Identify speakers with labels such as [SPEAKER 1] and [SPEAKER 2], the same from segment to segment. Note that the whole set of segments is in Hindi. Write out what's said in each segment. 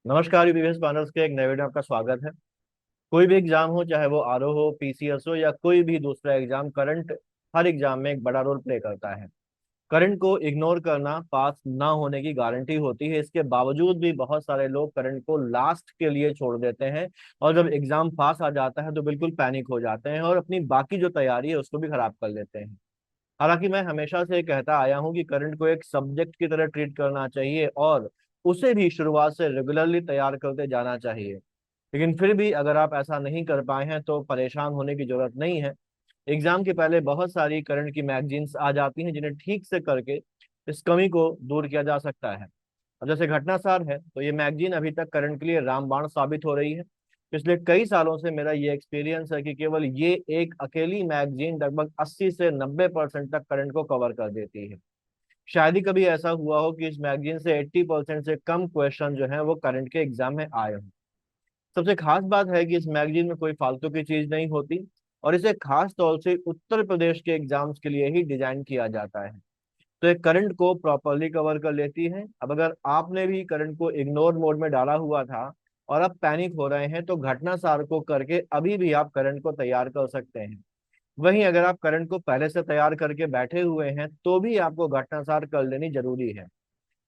[SPEAKER 1] नमस्कार यूपीएस पैनल्स के एक नए वीडियो में आपका स्वागत है। कोई भी एग्जाम हो, चाहे वो आरओ हो, पीसीएस हो या कोई भी दूसरा एग्जाम, करंट हर एग्जाम में एक बड़ा रोल प्ले करता है। करंट को इग्नोर करना पास ना होने की गारंटी होती है। इसके बावजूद भी बहुत सारे लोग करंट को लास्ट के लिए छोड़ देते हैं और जब एग्जाम पास आ जाता है तो बिल्कुल पैनिक हो जाते हैं और अपनी बाकी जो तैयारी है उसको भी खराब कर लेते हैं। हालांकि मैं हमेशा से कहता आया हूं कि करंट को एक सब्जेक्ट की तरह ट्रीट करना चाहिए और उसे भी शुरुआत से रेगुलरली तैयार करते जाना चाहिए। लेकिन फिर भी अगर आप ऐसा नहीं कर पाए हैं तो परेशान होने की जरूरत नहीं है। एग्जाम के पहले बहुत सारी करंट की मैगजीन्स आ जाती हैं जिन्हें ठीक से करके इस कमी को दूर किया जा सकता है। अब जैसे घटनासार है तो ये मैगजीन अभी तक करंट के लिए रामबाण साबित हो रही है। पिछले कई सालों से मेरा ये एक्सपीरियंस है कि केवल ये एक अकेली मैगजीन लगभग 80 से 90% तक करंट को कवर कर देती है। शायद ही कभी ऐसा हुआ हो कि इस मैगजीन से 80% से कम क्वेश्चन जो है वो करंट के एग्जाम में आए हों। सबसे खास बात है कि इस मैगजीन में कोई फालतू की चीज नहीं होती और इसे खास तौर से उत्तर प्रदेश के एग्जाम्स के लिए ही डिजाइन किया जाता है। तो ये करंट को प्रॉपरली कवर कर लेती है। अब अगर आपने भी करंट को इग्नोर मोड में डाला हुआ था और अब पैनिक हो रहे हैं तो घटना सार को करके अभी भी आप करंट को तैयार कर सकते हैं। वहीं अगर आप करंट को पहले से तैयार करके बैठे हुए हैं तो भी आपको घटना सार कर लेनी जरूरी है,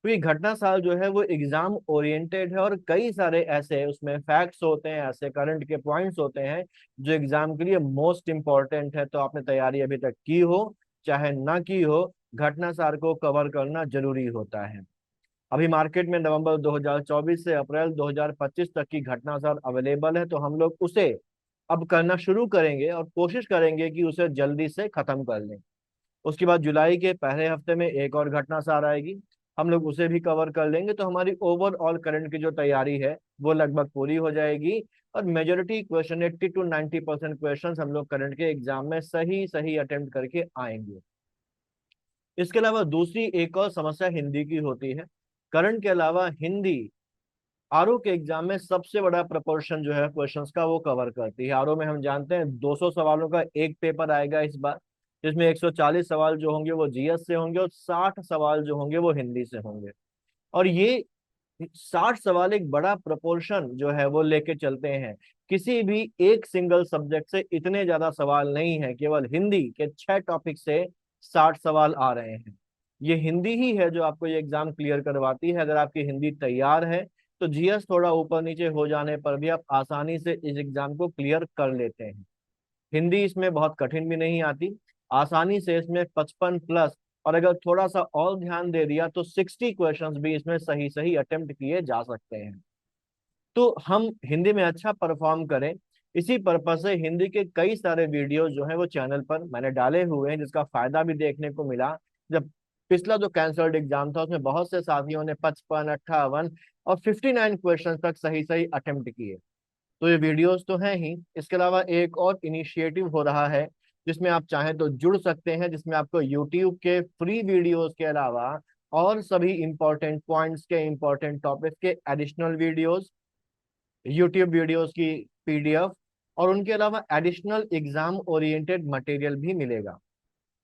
[SPEAKER 1] क्योंकि घटना सार जो है वो एग्जाम ओरिएंटेड है और कई सारे ऐसे उसमें फैक्ट्स होते हैं, ऐसे करंट के पॉइंट्स होते हैं जो एग्जाम के लिए मोस्ट इंपॉर्टेंट है। तो आपने तैयारी अभी तक की हो चाहे ना की हो, घटना सार को कवर करना जरूरी होता है। अभी मार्केट में नवंबर 2024 से अप्रैल 2025 तक की घटना सार अवेलेबल है, तो हम लोग उसे अब करना शुरू करेंगे और कोशिश करेंगे कि उसे जल्दी से खत्म कर लें। उसके बाद जुलाई के पहले हफ्ते में एक और घटना सार आएगी, हम लोग उसे भी कवर कर लेंगे। तो हमारी ओवरऑल करंट की जो तैयारी है वो लगभग पूरी हो जाएगी और मेजोरिटी क्वेश्चन 80 to 90% क्वेश्चन हम लोग करंट के एग्जाम में सही सही अटेम्प्ट करके आएंगे। इसके अलावा दूसरी एक और समस्या हिंदी की होती है। करंट के अलावा हिंदी आरओ के एग्जाम में सबसे बड़ा प्रोपोर्शन जो है क्वेश्चंस का वो कवर करती है। आरओ में हम जानते हैं 200 सवालों का एक पेपर आएगा इस बार, जिसमें 140 सवाल जो होंगे वो जीएस से होंगे और 60 सवाल जो होंगे वो हिंदी से होंगे। और ये 60 सवाल एक बड़ा प्रोपोर्शन जो है वो लेके चलते हैं। किसी भी एक सिंगल सब्जेक्ट से इतने ज्यादा सवाल नहीं है, केवल हिंदी के 6 टॉपिक से 60 सवाल आ रहे हैं। ये हिंदी ही है जो आपको ये एग्जाम क्लियर करवाती है। अगर आपकी हिंदी तैयार है तो जीएस थोड़ा ऊपर नीचे हो जाने पर भी आप आसानी से इस एग्जाम को क्लियर कर लेते हैं। हिंदी इसमें बहुत कठिन भी नहीं आती, आसानी से इसमें 55 प्लस, और अगर थोड़ा सा और ध्यान दे दिया तो 60 क्वेश्चंस भी इसमें सही सही अटेम्प्ट किए जा सकते हैं। तो हम हिंदी में अच्छा परफॉर्म करें, इसी पर्पज से हिंदी के कई सारे वीडियो जो है वो चैनल पर मैंने डाले हुए हैं, जिसका फायदा भी देखने को मिला। जब पिछला जो कैंसल्ड एग्जाम था उसमें बहुत से साथियों ने 55, 58 और 59 क्वेश्चन तक सही सही अटेम्प्ट किए। तो ये वीडियोस तो हैं ही, इसके अलावा एक और इनिशिएटिव हो रहा है जिसमें आप चाहें तो जुड़ सकते हैं, जिसमें आपको यूट्यूब के फ्री वीडियोस के अलावा और सभी इंपॉर्टेंट पॉइंट्स के, इंपॉर्टेंट टॉपिक के एडिशनल वीडियोस, यूट्यूब वीडियोस की पीडीएफ और उनके अलावा एडिशनल एग्जाम ओरिएंटेड मटेरियल भी मिलेगा।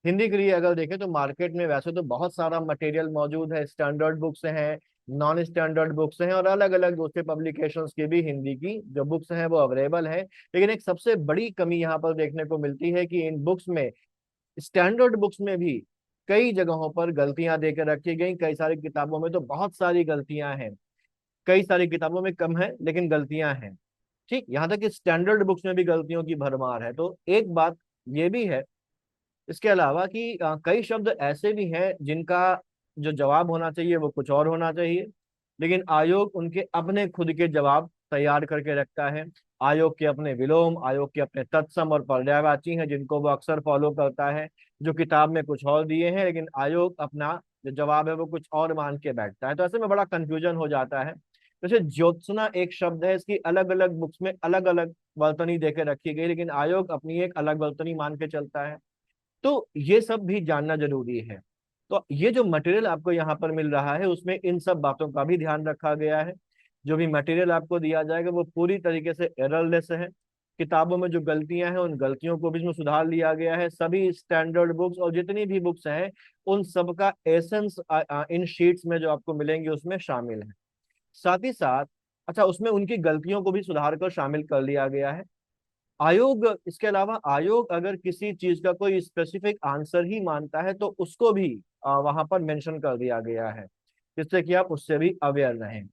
[SPEAKER 1] हिंदी के लिए अगर देखें तो मार्केट में वैसे तो बहुत सारा मटेरियल मौजूद है, स्टैंडर्ड बुक्स हैं, नॉन स्टैंडर्ड बुक्स हैं और अलग अलग दूसरे पब्लिकेशंस की भी हिंदी की जो बुक्स हैं वो अवेलेबल है। लेकिन एक सबसे बड़ी कमी यहाँ पर देखने को मिलती है कि इन बुक्स में, स्टैंडर्ड बुक्स में भी कई जगहों पर गलतियां देकर रखी गई। कई सारी किताबों में तो बहुत सारी गलतियां हैं, कई सारी किताबों में कम है लेकिन गलतियां हैं। ठीक, यहाँ तक कि स्टैंडर्ड बुक्स में भी गलतियों की भरमार है। तो एक बात ये भी है इसके अलावा कि कई शब्द ऐसे भी हैं जिनका जो जवाब होना चाहिए वो कुछ और होना चाहिए, लेकिन आयोग उनके अपने खुद के जवाब तैयार करके रखता है। आयोग के अपने विलोम, आयोग के अपने तत्सम और पर्यायवाची हैं जिनको वो अक्सर फॉलो करता है, जो किताब में कुछ और दिए हैं लेकिन आयोग अपना जो जवाब है वो कुछ और मान के बैठता है। तो ऐसे में बड़ा कंफ्यूजन हो जाता है। जैसे ज्योत्सना एक शब्द है, इसकी अलग अलग बुक्स में अलग अलग वर्तनी देके रखी गई, लेकिन आयोग अपनी एक अलग वर्तनी मान के चलता है। तो ये सब भी जानना जरूरी है। तो ये जो मटेरियल आपको यहाँ पर मिल रहा है उसमें इन सब बातों का भी ध्यान रखा गया है। जो भी मटेरियल आपको दिया जाएगा वो पूरी तरीके से एररलेस है। किताबों में जो गलतियां हैं उन गलतियों को भी इसमें सुधार लिया गया है। सभी स्टैंडर्ड बुक्स और जितनी भी बुक्स हैं उन सब का एसेंस इन शीट्स में जो आपको मिलेंगे उसमें शामिल है। साथ ही साथ अच्छा, उसमें उनकी गलतियों को भी सुधार कर शामिल कर लिया गया है। आयोग, इसके अलावा आयोग अगर किसी चीज का कोई स्पेसिफिक आंसर ही मानता है तो उसको भी वहां पर मेंशन कर दिया गया है, जिससे कि आप उससे भी अवेयर रहें।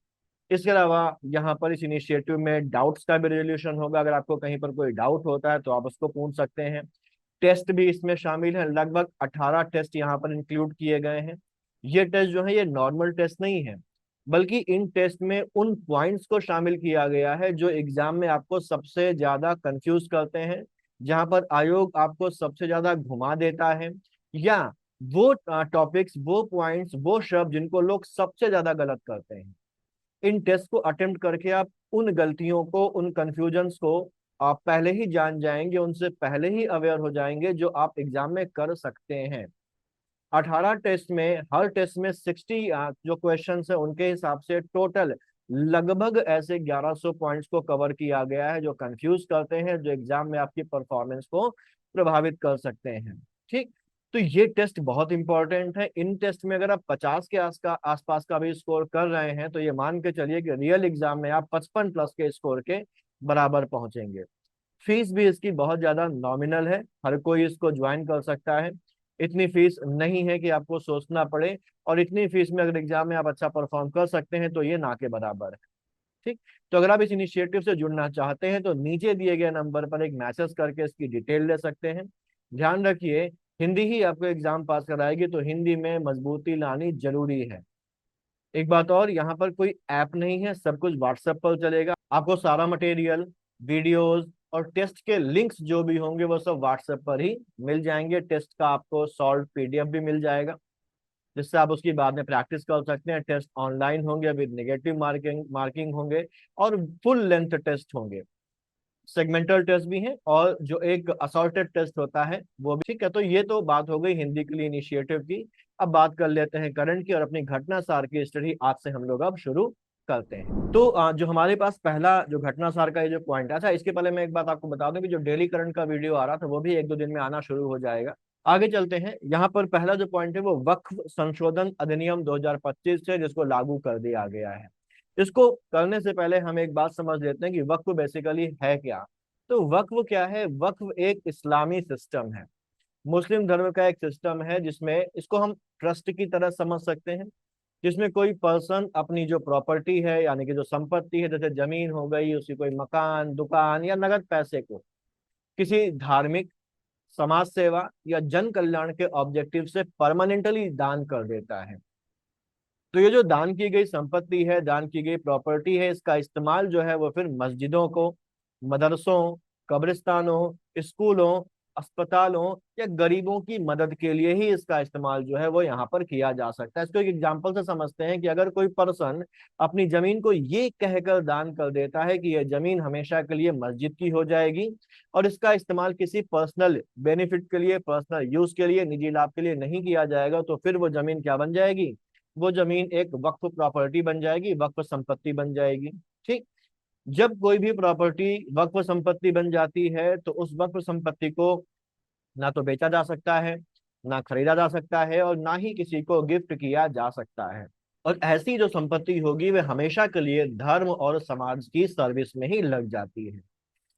[SPEAKER 1] इसके अलावा यहाँ पर इस इनिशिएटिव में डाउट्स का भी रेजोल्यूशन होगा। अगर आपको कहीं पर कोई डाउट होता है तो आप उसको पूछ सकते हैं। टेस्ट भी इसमें शामिल है, लगभग 18 टेस्ट यहाँ पर इंक्लूड किए गए हैं। ये टेस्ट जो है ये नॉर्मल टेस्ट नहीं है, बल्कि इन टेस्ट में उन पॉइंट्स को शामिल किया गया है जो एग्जाम में आपको सबसे ज्यादा कंफ्यूज करते हैं, जहां पर आयोग आपको सबसे ज्यादा घुमा देता है, या वो टॉपिक्स, वो पॉइंट्स, वो शब्द जिनको लोग सबसे ज्यादा गलत करते हैं। इन टेस्ट को अटेम्प्ट करके आप उन गलतियों को, उन कंफ्यूजन्स को आप पहले ही जान जाएंगे, उनसे पहले ही अवेयर हो जाएंगे, जो आप एग्जाम में कर सकते हैं। 18 टेस्ट में, हर टेस्ट में 60 जो क्वेश्चन है उनके हिसाब से टोटल लगभग ऐसे 1100 पॉइंट्स को कवर किया गया है, जो कंफ्यूज करते हैं, जो एग्जाम में आपकी परफॉर्मेंस को प्रभावित कर सकते हैं। ठीक, तो ये टेस्ट बहुत इंपॉर्टेंट है। इन टेस्ट में अगर आप 50 के आसपास का भी स्कोर कर रहे हैं तो ये मान के चलिए कि रियल एग्जाम में आप 55 प्लस के स्कोर के बराबर पहुंचेंगे। फीस भी इसकी बहुत ज्यादा नॉमिनल है, हर कोई इसको ज्वाइन कर सकता है। इतनी फीस नहीं है कि आपको सोचना पड़े, और इतनी फीस में अगर एग्जाम में आप अच्छा परफॉर्म कर सकते हैं तो ये ना के बराबर है। ठीक, तो अगर आप इस इनिशिएटिव से जुड़ना चाहते हैं तो नीचे दिए गए नंबर पर एक मैसेज करके इसकी डिटेल ले सकते हैं। ध्यान रखिए, हिंदी ही आपको एग्जाम पास कराएगी, तो हिंदी में मजबूती लानी जरूरी है। एक बात और, यहाँ पर कोई ऐप नहीं है, सब कुछ व्हाट्सएप पर चलेगा। आपको सारा मटेरियल, वीडियोस और टेस्ट के लिंक्स जो भी होंगे वो सब व्हाट्सएप पर ही मिल जाएंगे। टेस्ट का आपको सॉल्व पीडीएफ भी मिल जाएगा, जिससे आप उसकी बाद में प्रैक्टिस कर सकते हैं। टेस्ट ऑनलाइन होंगे, विद नेगेटिव मार्किंग मार्किंग होंगे, और फुल लेंथ टेस्ट होंगे। सेगमेंटल टेस्ट भी हैं, और जो एक असॉर्टेड टेस्ट होता है वो भी। ठीक है, तो ये तो बात हो गई हिंदी के लिए इनिशिएटिव की। अब बात कर लेते हैं करंट की, और अपनी घटना सार की स्टडी आज से हम लोग अब शुरू करते हैं। तो जो हमारे पास पहला जो घटना सार का ये जो पॉइंट है, अच्छा इसके पहले मैं एक बात आपको बता दूं कि जो डेली करंट का वीडियो आ रहा था वो भी एक दो दिन में आना शुरू हो जाएगा। आगे चलते हैं। यहाँ पर पहला जो पॉइंट है वो वक्फ संशोधन अधिनियम 2025 है, जिसको लागू कर दिया गया है। इसको करने से पहले हम एक बात समझ लेते हैं कि वक्फ बेसिकली है क्या। तो वक्फ क्या है? वक्फ एक इस्लामी सिस्टम है, मुस्लिम धर्म का एक सिस्टम है, जिसमें इसको हम ट्रस्ट की तरह समझ सकते हैं, जिसमें कोई पर्सन अपनी जो प्रॉपर्टी है, यानी कि जो संपत्ति है, जैसे जमीन हो गई, उसी कोई मकान, दुकान या नगद पैसे को किसी धार्मिक, समाज सेवा या जन कल्याण के ऑब्जेक्टिव से परमानेंटली दान कर देता है। तो ये जो दान की गई संपत्ति है, दान की गई प्रॉपर्टी है, इसका इस्तेमाल जो है वो फिर मस्जिदों को, मदरसों, कब्रिस्तानों, स्कूलों, अस्पतालों या गरीबों की मदद के लिए ही इसका इस्तेमाल जो है वो यहाँ पर किया जा सकता है। इसको एक एग्जांपल से समझते हैं कि अगर कोई पर्सन अपनी जमीन को ये कहकर दान कर देता है कि यह जमीन हमेशा के लिए मस्जिद की हो जाएगी, और इसका इस्तेमाल किसी पर्सनल बेनिफिट के लिए, पर्सनल यूज के लिए, निजी लाभ के लिए नहीं किया जाएगा, तो फिर वो जमीन क्या बन जाएगी? वो जमीन एक वक्फ प्रॉपर्टी बन जाएगी, वक्फ संपत्ति बन जाएगी। ठीक, जब कोई भी प्रॉपर्टी वक्फ संपत्ति बन जाती है तो उस वक्फ संपत्ति को ना तो बेचा जा सकता है, ना खरीदा जा सकता है, और ना ही किसी को गिफ्ट किया जा सकता है। और ऐसी जो संपत्ति होगी वह हमेशा के लिए धर्म और समाज की सर्विस में ही लग जाती है।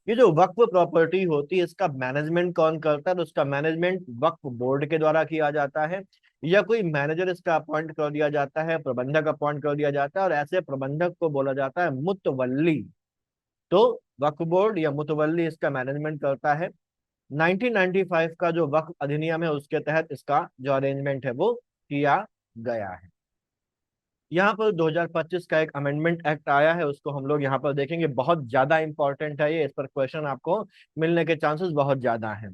[SPEAKER 1] ये जो वक्फ प्रॉपर्टी होती है इसका मैनेजमेंट कौन करता है? तो उसका मैनेजमेंट वक्फ बोर्ड के द्वारा किया जाता है, या कोई मैनेजर इसका अपॉइंट कर दिया जाता है, प्रबंधक अपॉइंट कर दिया जाता है, और ऐसे प्रबंधक को बोला जाता है मुतवल्ली। तो वक्फ बोर्ड या मुतवल्ली इसका मैनेजमेंट करता है। 1995 का जो वक्फ अधिनियम है उसके तहत इसका जो अरेंजमेंट है वो किया गया है। यहाँ पर 2025 का एक अमेंडमेंट एक्ट आया है, उसको हम लोग यहाँ पर देखेंगे। बहुत ज्यादा इंपॉर्टेंट है ये, इस पर क्वेश्चन आपको मिलने के चांसेस बहुत ज्यादा हैं।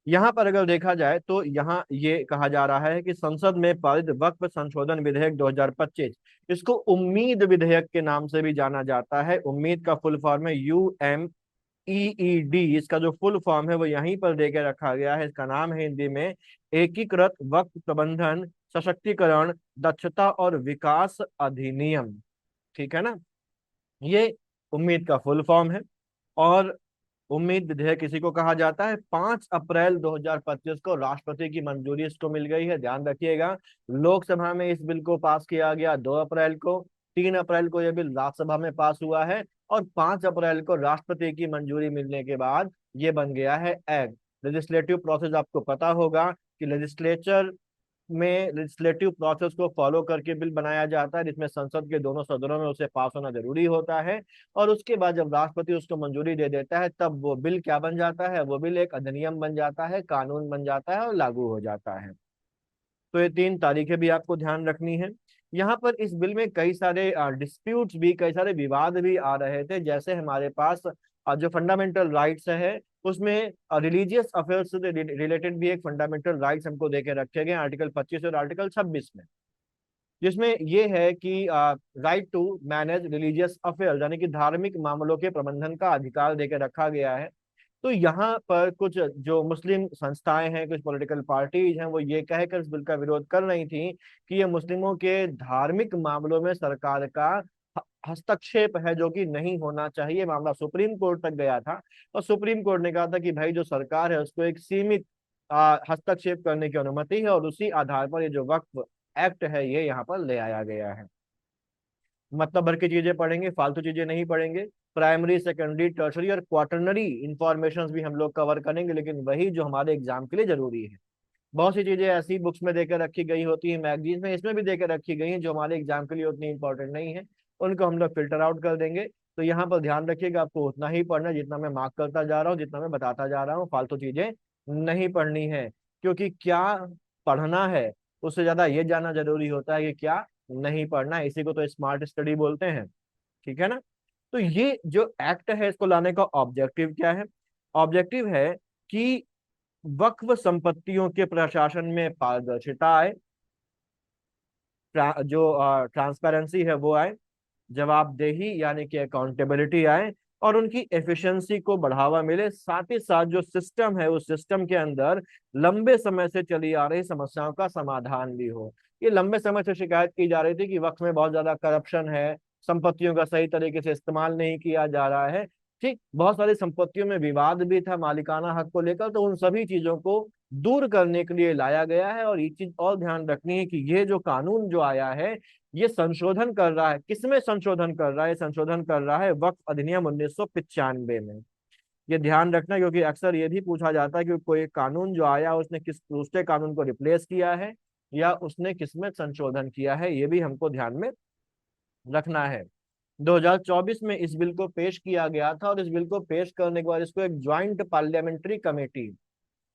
[SPEAKER 1] यहाँ पर अगर देखा जाए तो यहाँ ये कहा जा रहा है कि संसद में पारित वक्फ संशोधन विधेयक 2025, इसको उम्मीद विधेयक के नाम से भी जाना जाता है। उम्मीद का फुल फॉर्म है UMEED। इसका जो फुल फॉर्म है वो यहीं पर देके रखा गया है। इसका नाम है हिंदी में एकीकृत वक्फ प्रबंधन, सशक्तिकरण, दक्षता और विकास अधिनियम। ठीक है ना, ये उम्मीद का फुल फॉर्म है। और उम्मीद विधेयक किसी को कहा जाता है। 5 अप्रैल 2025 को राष्ट्रपति की मंजूरी इसको मिल गई है, ध्यान रखिएगा। लोकसभा में इस बिल को पास किया गया 2 अप्रैल को, 3 अप्रैल को यह बिल राज्यसभा में पास हुआ है और 5 अप्रैल को राष्ट्रपति की मंजूरी मिलने के बाद ये बन गया है एक्ट। लेजिस्लेटिव प्रोसेस आपको पता होगा कि लेजिस्लेटिव प्रोसेस को फॉलो करके बिल बनाया जाता है, जिसमें संसद के दोनों सदनों में उसे पास होना जरूरी होता है। और उसके बाद जब राष्ट्रपति उसको मंजूरी दे देता है तब वो बिल क्या बन जाता है, वो बिल एक अधिनियम बन जाता है, कानून बन जाता है और लागू हो जाता है। तो ये 3 तारीखें भी आपको ध्यान रखनी है। यहाँ पर इस बिल में कई सारे डिस्प्यूट्स भी, कई सारे विवाद भी आ रहे थे। जैसे हमारे पास जो फंडामेंटल राइट्स है उसमें रिलीजियस अफेयर्स से रिलेटेड भी एक फंडामेंटल राइट्स हमको देके रखे गए आर्टिकल 25 और आर्टिकल 26 में, जिसमें ये है कि right to manage religious affair यानी कि धार्मिक मामलों के प्रबंधन का अधिकार देके रखा गया है। तो यहाँ पर कुछ जो मुस्लिम संस्थाएं हैं, कुछ पॉलिटिकल पार्टीज हैं, वो ये कहकर इस बिल का विरोध कर रही थी कि ये मुस्लिमों के धार्मिक मामलों में सरकार का हस्तक्षेप है, जो कि नहीं होना चाहिए। मामला सुप्रीम कोर्ट तक गया था और सुप्रीम कोर्ट ने कहा था कि भाई जो सरकार है उसको एक सीमित हस्तक्षेप करने की अनुमति है, और उसी आधार पर ये जो वक्फ एक्ट है ये यहाँ पर ले आया गया है। मतलब भर की चीजें पढ़ेंगे, फालतू चीजें नहीं पढ़ेंगे। प्राइमरी, सेकेंडरी, टर्शरी और क्वार्टरनरी इंफॉर्मेशन भी हम लोग कवर करेंगे, लेकिन वही जो हमारे एग्जाम के लिए जरूरी है। बहुत सी चीजें ऐसी बुक्स में देकर रखी गई होती है, मैगजीन में, इसमें भी देकर रखी गई हैं जो हमारे एग्जाम के लिए उतनी इंपॉर्टेंट नहीं है, उनको हम लोग फिल्टर आउट कर देंगे। तो यहाँ पर ध्यान रखिएगा, आपको उतना ही पढ़ना है जितना मैं मार्क करता जा रहा हूँ, जितना मैं बताता जा रहा हूँ, फालतू चीजें नहीं पढ़नी है। क्योंकि क्या पढ़ना है उससे ज्यादा ये जानना जरूरी होता है कि क्या नहीं पढ़ना है। इसी को तो स्मार्ट स्टडी बोलते हैं, ठीक है ना। तो ये जो एक्ट है इसको लाने का ऑब्जेक्टिव क्या है? ऑब्जेक्टिव है कि वक्फ संपत्तियों के प्रशासन में पारदर्शिता आए, जो ट्रांसपेरेंसी है वो आए, जवाबदेही यानी कि अकाउंटेबिलिटी आए, और उनकी एफिशिएंसी को बढ़ावा मिले। साथ ही साथ जो सिस्टम है उस सिस्टम के अंदर लंबे समय से चली आ रही समस्याओं का समाधान भी हो। ये लंबे समय से शिकायत की जा रही थी कि वक्त में बहुत ज्यादा करप्शन है, संपत्तियों का सही तरीके से इस्तेमाल नहीं किया जा रहा है। ठीक, बहुत सारी संपत्तियों में विवाद भी था मालिकाना हक को लेकर। तो उन सभी चीजों को दूर करने के लिए लाया गया है। और ये चीज और ध्यान रखनी है कि ये जो कानून जो आया है ये संशोधन कर रहा है, किसमें संशोधन कर रहा है? संशोधन कर रहा है वक्फ अधिनियम 1995 में। ये ध्यान रखना, क्योंकि अक्सर ये भी पूछा जाता है कि कोई कानून जो आया उसने किस दूसरे कानून को रिप्लेस किया है या उसने किसमें संशोधन किया है, ये भी हमको ध्यान में रखना है। 2024 में इस बिल को पेश किया गया था, और इस बिल को पेश करने के बाद इसको एक ज्वाइंट पार्लियामेंट्री कमेटी,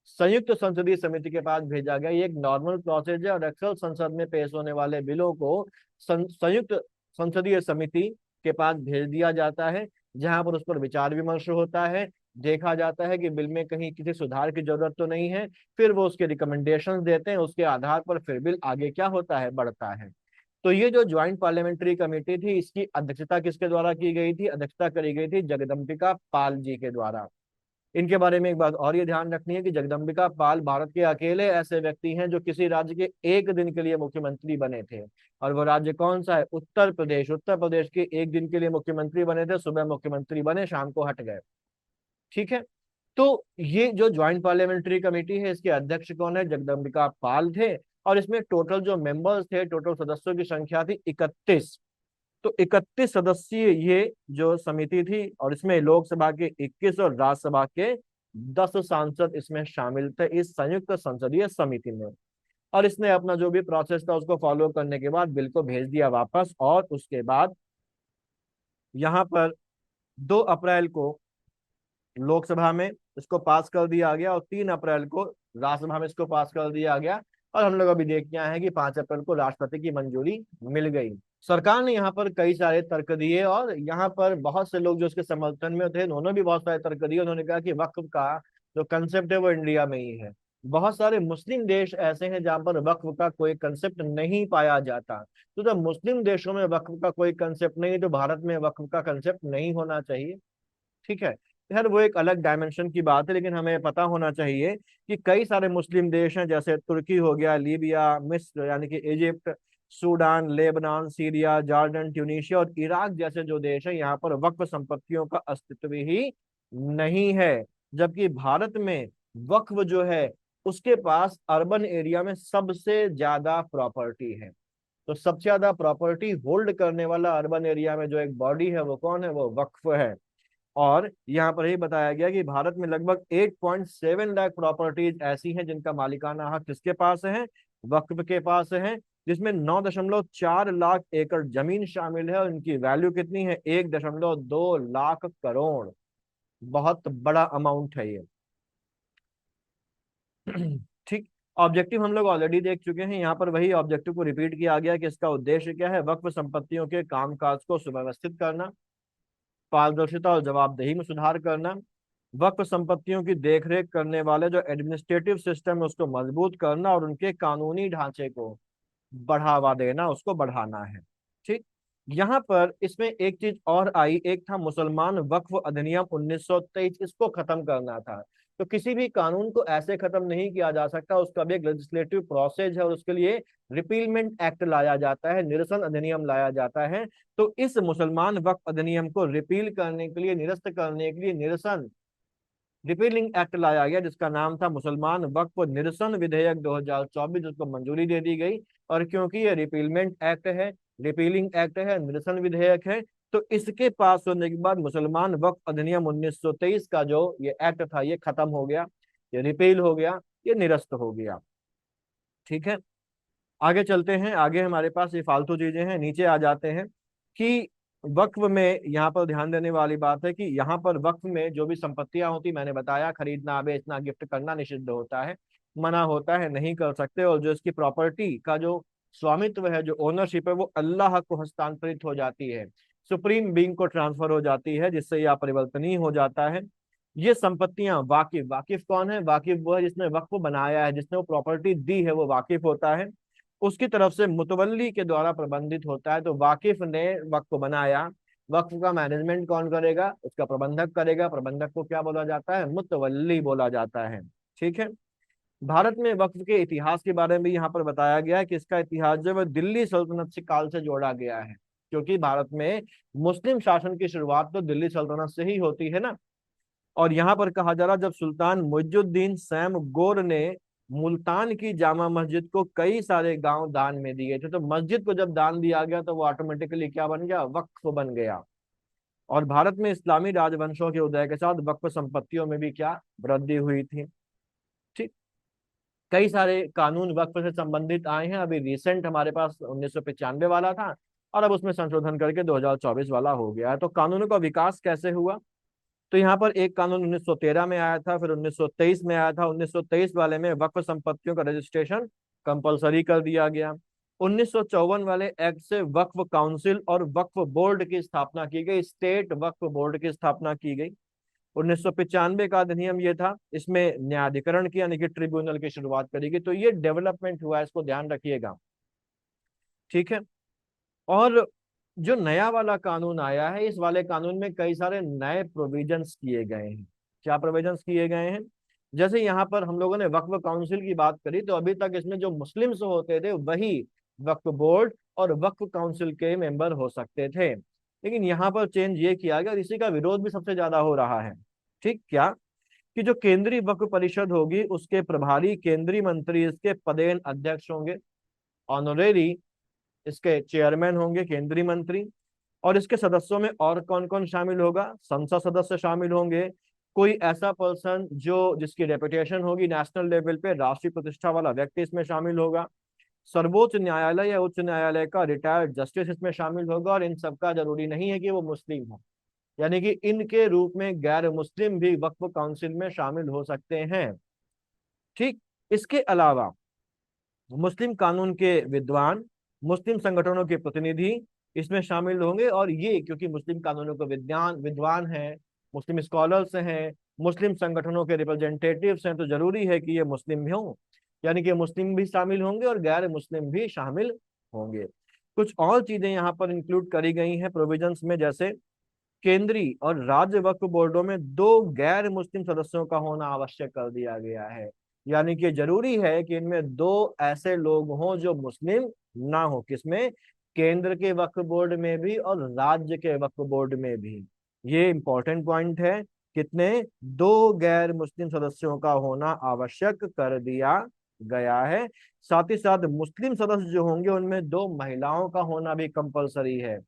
[SPEAKER 1] संयुक्त संसदीय समिति के पास भेजा गया। ये एक नॉर्मल प्रोसेस है, और अक्सर संसद में पेश होने वाले बिलों को संयुक्त संसदीय समिति के पास भेज दिया जाता है, जहां पर उस पर विचार विमर्श होता है, देखा जाता है कि बिल में कहीं किसी सुधार की जरूरत तो नहीं है। फिर वो उसके रिकमेंडेशंस देते हैं, उसके आधार पर फिर बिल आगे क्या होता है, बढ़ता है। तो ये जो ज्वाइंट पार्लियामेंट्री कमेटी थी इसकी अध्यक्षता किसके द्वारा की गई थी? अध्यक्षता करी गई थी जगदम्बिका पाल जी के द्वारा। इनके बारे में एक बात और ये ध्यान रखनी है कि जगदम्बिका पाल भारत के अकेले ऐसे व्यक्ति हैं जो किसी राज्य के एक दिन के लिए मुख्यमंत्री बने थे। और वो राज्य कौन सा है? उत्तर प्रदेश। उत्तर प्रदेश के एक दिन के लिए मुख्यमंत्री बने थे, सुबह मुख्यमंत्री बने, शाम को हट गए। ठीक है। तो ये जो ज्वाइंट पार्लियामेंट्री कमेटी है इसके अध्यक्ष कौन है? जगदम्बिका पाल थे। और इसमें टोटल जो मेंबर्स थे, टोटल सदस्यों की संख्या थी 31। तो 31 सदस्यीय ये जो समिति थी, और इसमें लोकसभा के 21 और राज्यसभा के 10 सांसद इसमें शामिल थे इस संयुक्त संसदीय समिति में। और इसने अपना जो भी प्रोसेस था उसको फॉलो करने के बाद बिल को भेज दिया वापस, और उसके बाद यहाँ पर 2 अप्रैल को लोकसभा में इसको पास कर दिया गया, और 3 अप्रैल को राज्यसभा में इसको पास कर दिया गया। और हम लोग अभी देखते हैं कि 5 अप्रैल को राष्ट्रपति की मंजूरी मिल गई। सरकार ने यहाँ पर कई सारे तर्क दिए, और यहाँ पर बहुत से लोग जो उसके समर्थन में थे उन्होंने भी बहुत सारे तर्क दिए। उन्होंने कहा कि वक्फ का जो कंसेप्ट है वो इंडिया में ही है। बहुत सारे मुस्लिम देश ऐसे हैं जहां पर वक्फ का कोई कंसेप्ट नहीं पाया जाता। तो जब मुस्लिम देशों में वक्फ का कोई कंसेप्ट नहीं, तो भारत में वक्फ का कंसेप्ट नहीं होना चाहिए। ठीक है। यार वो एक अलग डायमेंशन की बात है, लेकिन हमें पता होना चाहिए कि कई सारे मुस्लिम देश हैं, जैसे तुर्की हो गया, लीबिया, मिस्र यानी कि Egypt, Sudan, Lebanon, Syria, Jordan, Tunisia और इराक जैसे जो देश है, यहाँ पर वक्फ संपत्तियों का अस्तित्व ही नहीं है। जबकि भारत में वक्फ जो है उसके पास अर्बन एरिया में सबसे ज्यादा प्रॉपर्टी है। तो सबसे ज्यादा प्रॉपर्टी होल्ड करने वाला अर्बन एरिया में जो एक बॉडी है वो कौन है, वो वक्फ है। और यहाँ पर ही बताया गया कि भारत में लगभग 8.7 लाख प्रॉपर्टीज ऐसी हैं जिनका मालिकाना हक किसके पास है, वक्फ के पास है, जिसमें 9.4 लाख एकड़ जमीन शामिल है और इनकी वैल्यू कितनी है, 1.2 लाख करोड़। बहुत बड़ा अमाउंट है ये। ठीक। ऑब्जेक्टिव हम लोग ऑलरेडी देख चुके हैं, यहाँ पर वही ऑब्जेक्टिव को रिपीट किया गया कि इसका उद्देश्य क्या है, वक्फ संपत्तियों के कामकाज को सुव्यवस्थित करना, पारदर्शिता और जवाबदेही में सुधार करना, वक्फ संपत्तियों की देखरेख करने वाले जो एडमिनिस्ट्रेटिव सिस्टम है उसको मजबूत करना और उनके कानूनी ढांचे को बढ़ावा देना, उसको बढ़ाना है। ठीक। यहाँ पर इसमें एक चीज और आई, एक था मुसलमान वक्फ अधिनियम 1923, इसको खत्म करना था। तो किसी भी कानून को ऐसे खत्म नहीं किया जा सकता, उसका भी एक लेजिस्लेटिव प्रोसेस है और उसके लिए रिपीलमेंट एक्ट लाया जाता है, निरसन अधिनियम लाया जाता है। तो इस मुसलमान वक्फ अधिनियम को रिपील करने के लिए, निरस्त करने के लिए निरसन रिपीलिंग एक्ट लाया गया, जिसका नाम था मुसलमान वक्फ निरसन विधेयक 2024, जिसको मंजूरी दे दी गई। और क्योंकि ये रिपीलमेंट एक्ट है, रिपीलिंग एक्ट है, निरसन विधेयक है, तो इसके पास होने के बाद मुसलमान वक्फ अधिनियम 1923 का जो ये एक्ट था ये खत्म हो गया, ये रिपील हो गया, ये निरस्त हो गया। ठीक है। आगे चलते हैं, आगे हमारे पास ये फालतू चीजें हैं, नीचे आ जाते हैं कि वक्फ में यहाँ पर ध्यान देने वाली बात है कि यहाँ पर वक्फ में जो भी संपत्तियां होती, मैंने बताया खरीदना, बेचना, गिफ्ट करना निषिद्ध होता है, मना होता है, नहीं कर सकते। और जो इसकी प्रॉपर्टी का जो स्वामित्व है, जो ओनरशिप है, वो अल्लाह को हस्तांतरित हो जाती है, सुप्रीम बीइंग को ट्रांसफर हो जाती है, जिससे यह अपरिवर्तनीय हो जाता है। ये संपत्तियां वाकिफ, वाकिफ कौन है, वाकिफ वो है जिसने वक्फ बनाया है, जिसने वो प्रॉपर्टी दी है, वो वाकिफ होता है। उसकी तरफ से मुतवल्ली के द्वारा प्रबंधित होता है। तो वाकिफ ने वक्फ बनाया, वक्फ का मैनेजमेंट कौन करेगा, उसका प्रबंधक करेगा, प्रबंधक को क्या बोला जाता है, मुतवल्ली बोला जाता है। ठीक है। भारत में वक्फ के इतिहास के बारे में यहाँ पर बताया गया है कि इसका इतिहास जो है दिल्ली सल्तनत से काल से जोड़ा गया है, क्योंकि भारत में मुस्लिम शासन की शुरुआत तो दिल्ली सल्तनत से ही होती है ना। और यहाँ पर कहा जा रहा, जब सुल्तान मुइजुद्दीन सैम गोर ने मुल्तान की जामा मस्जिद को कई सारे गांव दान में दिए थे, तो मस्जिद को जब दान दिया गया तो वो ऑटोमेटिकली क्या बन गया, वक्फ बन गया। और भारत में इस्लामी राजवंशों के उदय के साथ वक्फ संपत्तियों में भी क्या वृद्धि हुई थी। ठीक। कई सारे कानून वक्फ से संबंधित आए हैं, अभी रिसेंट हमारे पास 1995 वाला था और अब उसमें संशोधन करके 2024 वाला हो गया है। तो कानूनों का विकास कैसे हुआ, तो यहाँ पर एक कानून 1913 में आया था, फिर 1923 में आया था। 1923 वाले में वक्फ संपत्तियों का रजिस्ट्रेशन कंपलसरी कर दिया गया। 1954 वाले एक्ट से वक्फ काउंसिल और वक्फ बोर्ड की स्थापना की गई, स्टेट वक्फ बोर्ड की स्थापना की गई। 1995 का अधिनियम ये था, इसमें न्यायाधिकरण की यानी कि ट्रिब्यूनल की शुरुआत करी गई। तो ये डेवलपमेंट हुआ है, इसको ध्यान रखिएगा। ठीक है। और जो नया वाला कानून आया है, इस वाले कानून में कई सारे नए प्रोविजंस किए गए हैं। क्या प्रोविजंस किए गए हैं, जैसे यहाँ पर हम लोगों ने वक्फ काउंसिल की बात करी, तो अभी तक इसमें जो मुस्लिम्स होते थे वही वक्फ बोर्ड और वक्फ काउंसिल के मेंबर हो सकते थे। लेकिन यहाँ पर चेंज ये किया गया और इसी का विरोध भी सबसे ज्यादा हो रहा है। ठीक। क्या कि जो केंद्रीय वक्फ परिषद होगी उसके प्रभारी केंद्रीय मंत्री इसके पदेन अध्यक्ष होंगे, ऑनरेरी इसके चेयरमैन होंगे केंद्रीय मंत्री। और इसके सदस्यों में और कौन कौन शामिल होगा, संसद सदस्य शामिल होंगे, कोई ऐसा पर्सन जो जिसकी रेपुटेशन होगी नेशनल लेवल पे, राष्ट्रीय प्रतिष्ठा वाला व्यक्ति इसमें शामिल होगा, सर्वोच्च न्यायालय या उच्च न्यायालय का रिटायर्ड जस्टिस इसमें शामिल होगा। और इन सबका जरूरी नहीं है कि वो मुस्लिम हो, यानी कि इनके रूप में गैर मुस्लिम भी वक्फ काउंसिल में शामिल हो सकते हैं। ठीक। इसके अलावा मुस्लिम कानून के विद्वान, मुस्लिम संगठनों के प्रतिनिधि इसमें शामिल होंगे। और ये क्योंकि मुस्लिम कानूनों के विद्वान हैं, मुस्लिम स्कॉलर्स हैं, मुस्लिम संगठनों के रिप्रेजेंटेटिव्स हैं, तो जरूरी है कि ये मुस्लिम भी हों, यानी कि मुस्लिम भी शामिल होंगे और गैर मुस्लिम भी शामिल होंगे। कुछ और चीजें यहाँ पर इंक्लूड करी गई हैं प्रोविजंस में, जैसे केंद्रीय और राज्य वक्फ बोर्डों में 2 गैर मुस्लिम सदस्यों का होना आवश्यक कर दिया गया है, यानी कि जरूरी है कि इनमें 2 ऐसे लोग हों जो मुस्लिम ना हो, किसमें, केंद्र के वक्फ बोर्ड में भी और राज्य के वक्फ बोर्ड में भी। ये इंपॉर्टेंट पॉइंट है, कितने, 2 गैर मुस्लिम सदस्यों का होना आवश्यक कर दिया गया है। साथ ही साथ मुस्लिम सदस्य जो होंगे उनमें 2 महिलाओं का होना भी कंपलसरी है।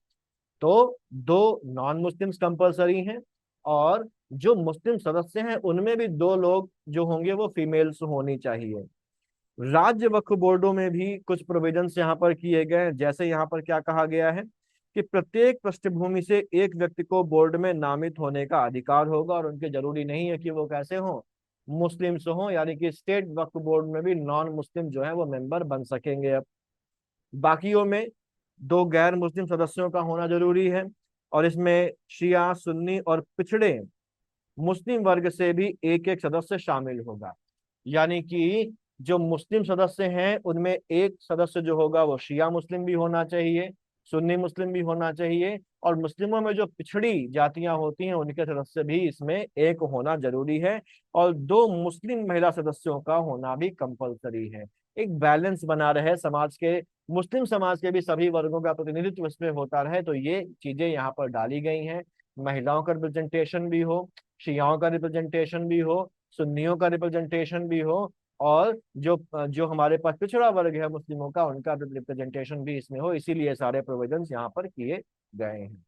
[SPEAKER 1] तो 2 नॉन मुस्लिम्स कंपलसरी हैं, और जो मुस्लिम सदस्य हैं उनमें भी 2 लोग जो होंगे वो फीमेल्स होनी चाहिए। राज्य वक्फ बोर्डों में भी कुछ प्रोविजंस यहाँ पर किए गए हैं। जैसे यहाँ पर क्या कहा गया है कि प्रत्येक पृष्ठभूमि से एक व्यक्ति को बोर्ड में नामित होने का अधिकार होगा, और उनके जरूरी नहीं है कि वो कैसे हों, मुस्लिम्स हों, यानी कि स्टेट वक्फ बोर्ड में भी नॉन मुस्लिम जो है वो मेंबर बन सकेंगे। अब बाकियों में 2 गैर मुस्लिम सदस्यों का होना जरूरी है, और इसमें शिया, सुन्नी और पिछड़े मुस्लिम वर्ग से भी एक एक सदस्य शामिल होगा। यानी कि जो मुस्लिम सदस्य हैं उनमें एक सदस्य जो होगा वो शिया मुस्लिम भी होना चाहिए, सुन्नी मुस्लिम भी होना चाहिए, और मुस्लिमों में जो पिछड़ी जातियां होती हैं उनके सदस्य भी इसमें एक होना जरूरी है, और 2 मुस्लिम महिला सदस्यों का होना भी कंपलसरी है। एक बैलेंस बना रहे समाज के, मुस्लिम समाज के भी सभी वर्गों का प्रतिनिधित्व इसमें होता रहे, तो ये चीजें यहाँ पर डाली गई हैं। महिलाओं का रिप्रेजेंटेशन भी हो, शियाओं का रिप्रेजेंटेशन भी हो, सुन्नियों का रिप्रेजेंटेशन भी हो, और जो जो हमारे पास पिछड़ा वर्ग है मुस्लिमों का उनका रिप्रेजेंटेशन भी इसमें हो, इसीलिए सारे प्रोविजंस यहाँ पर किए गए हैं।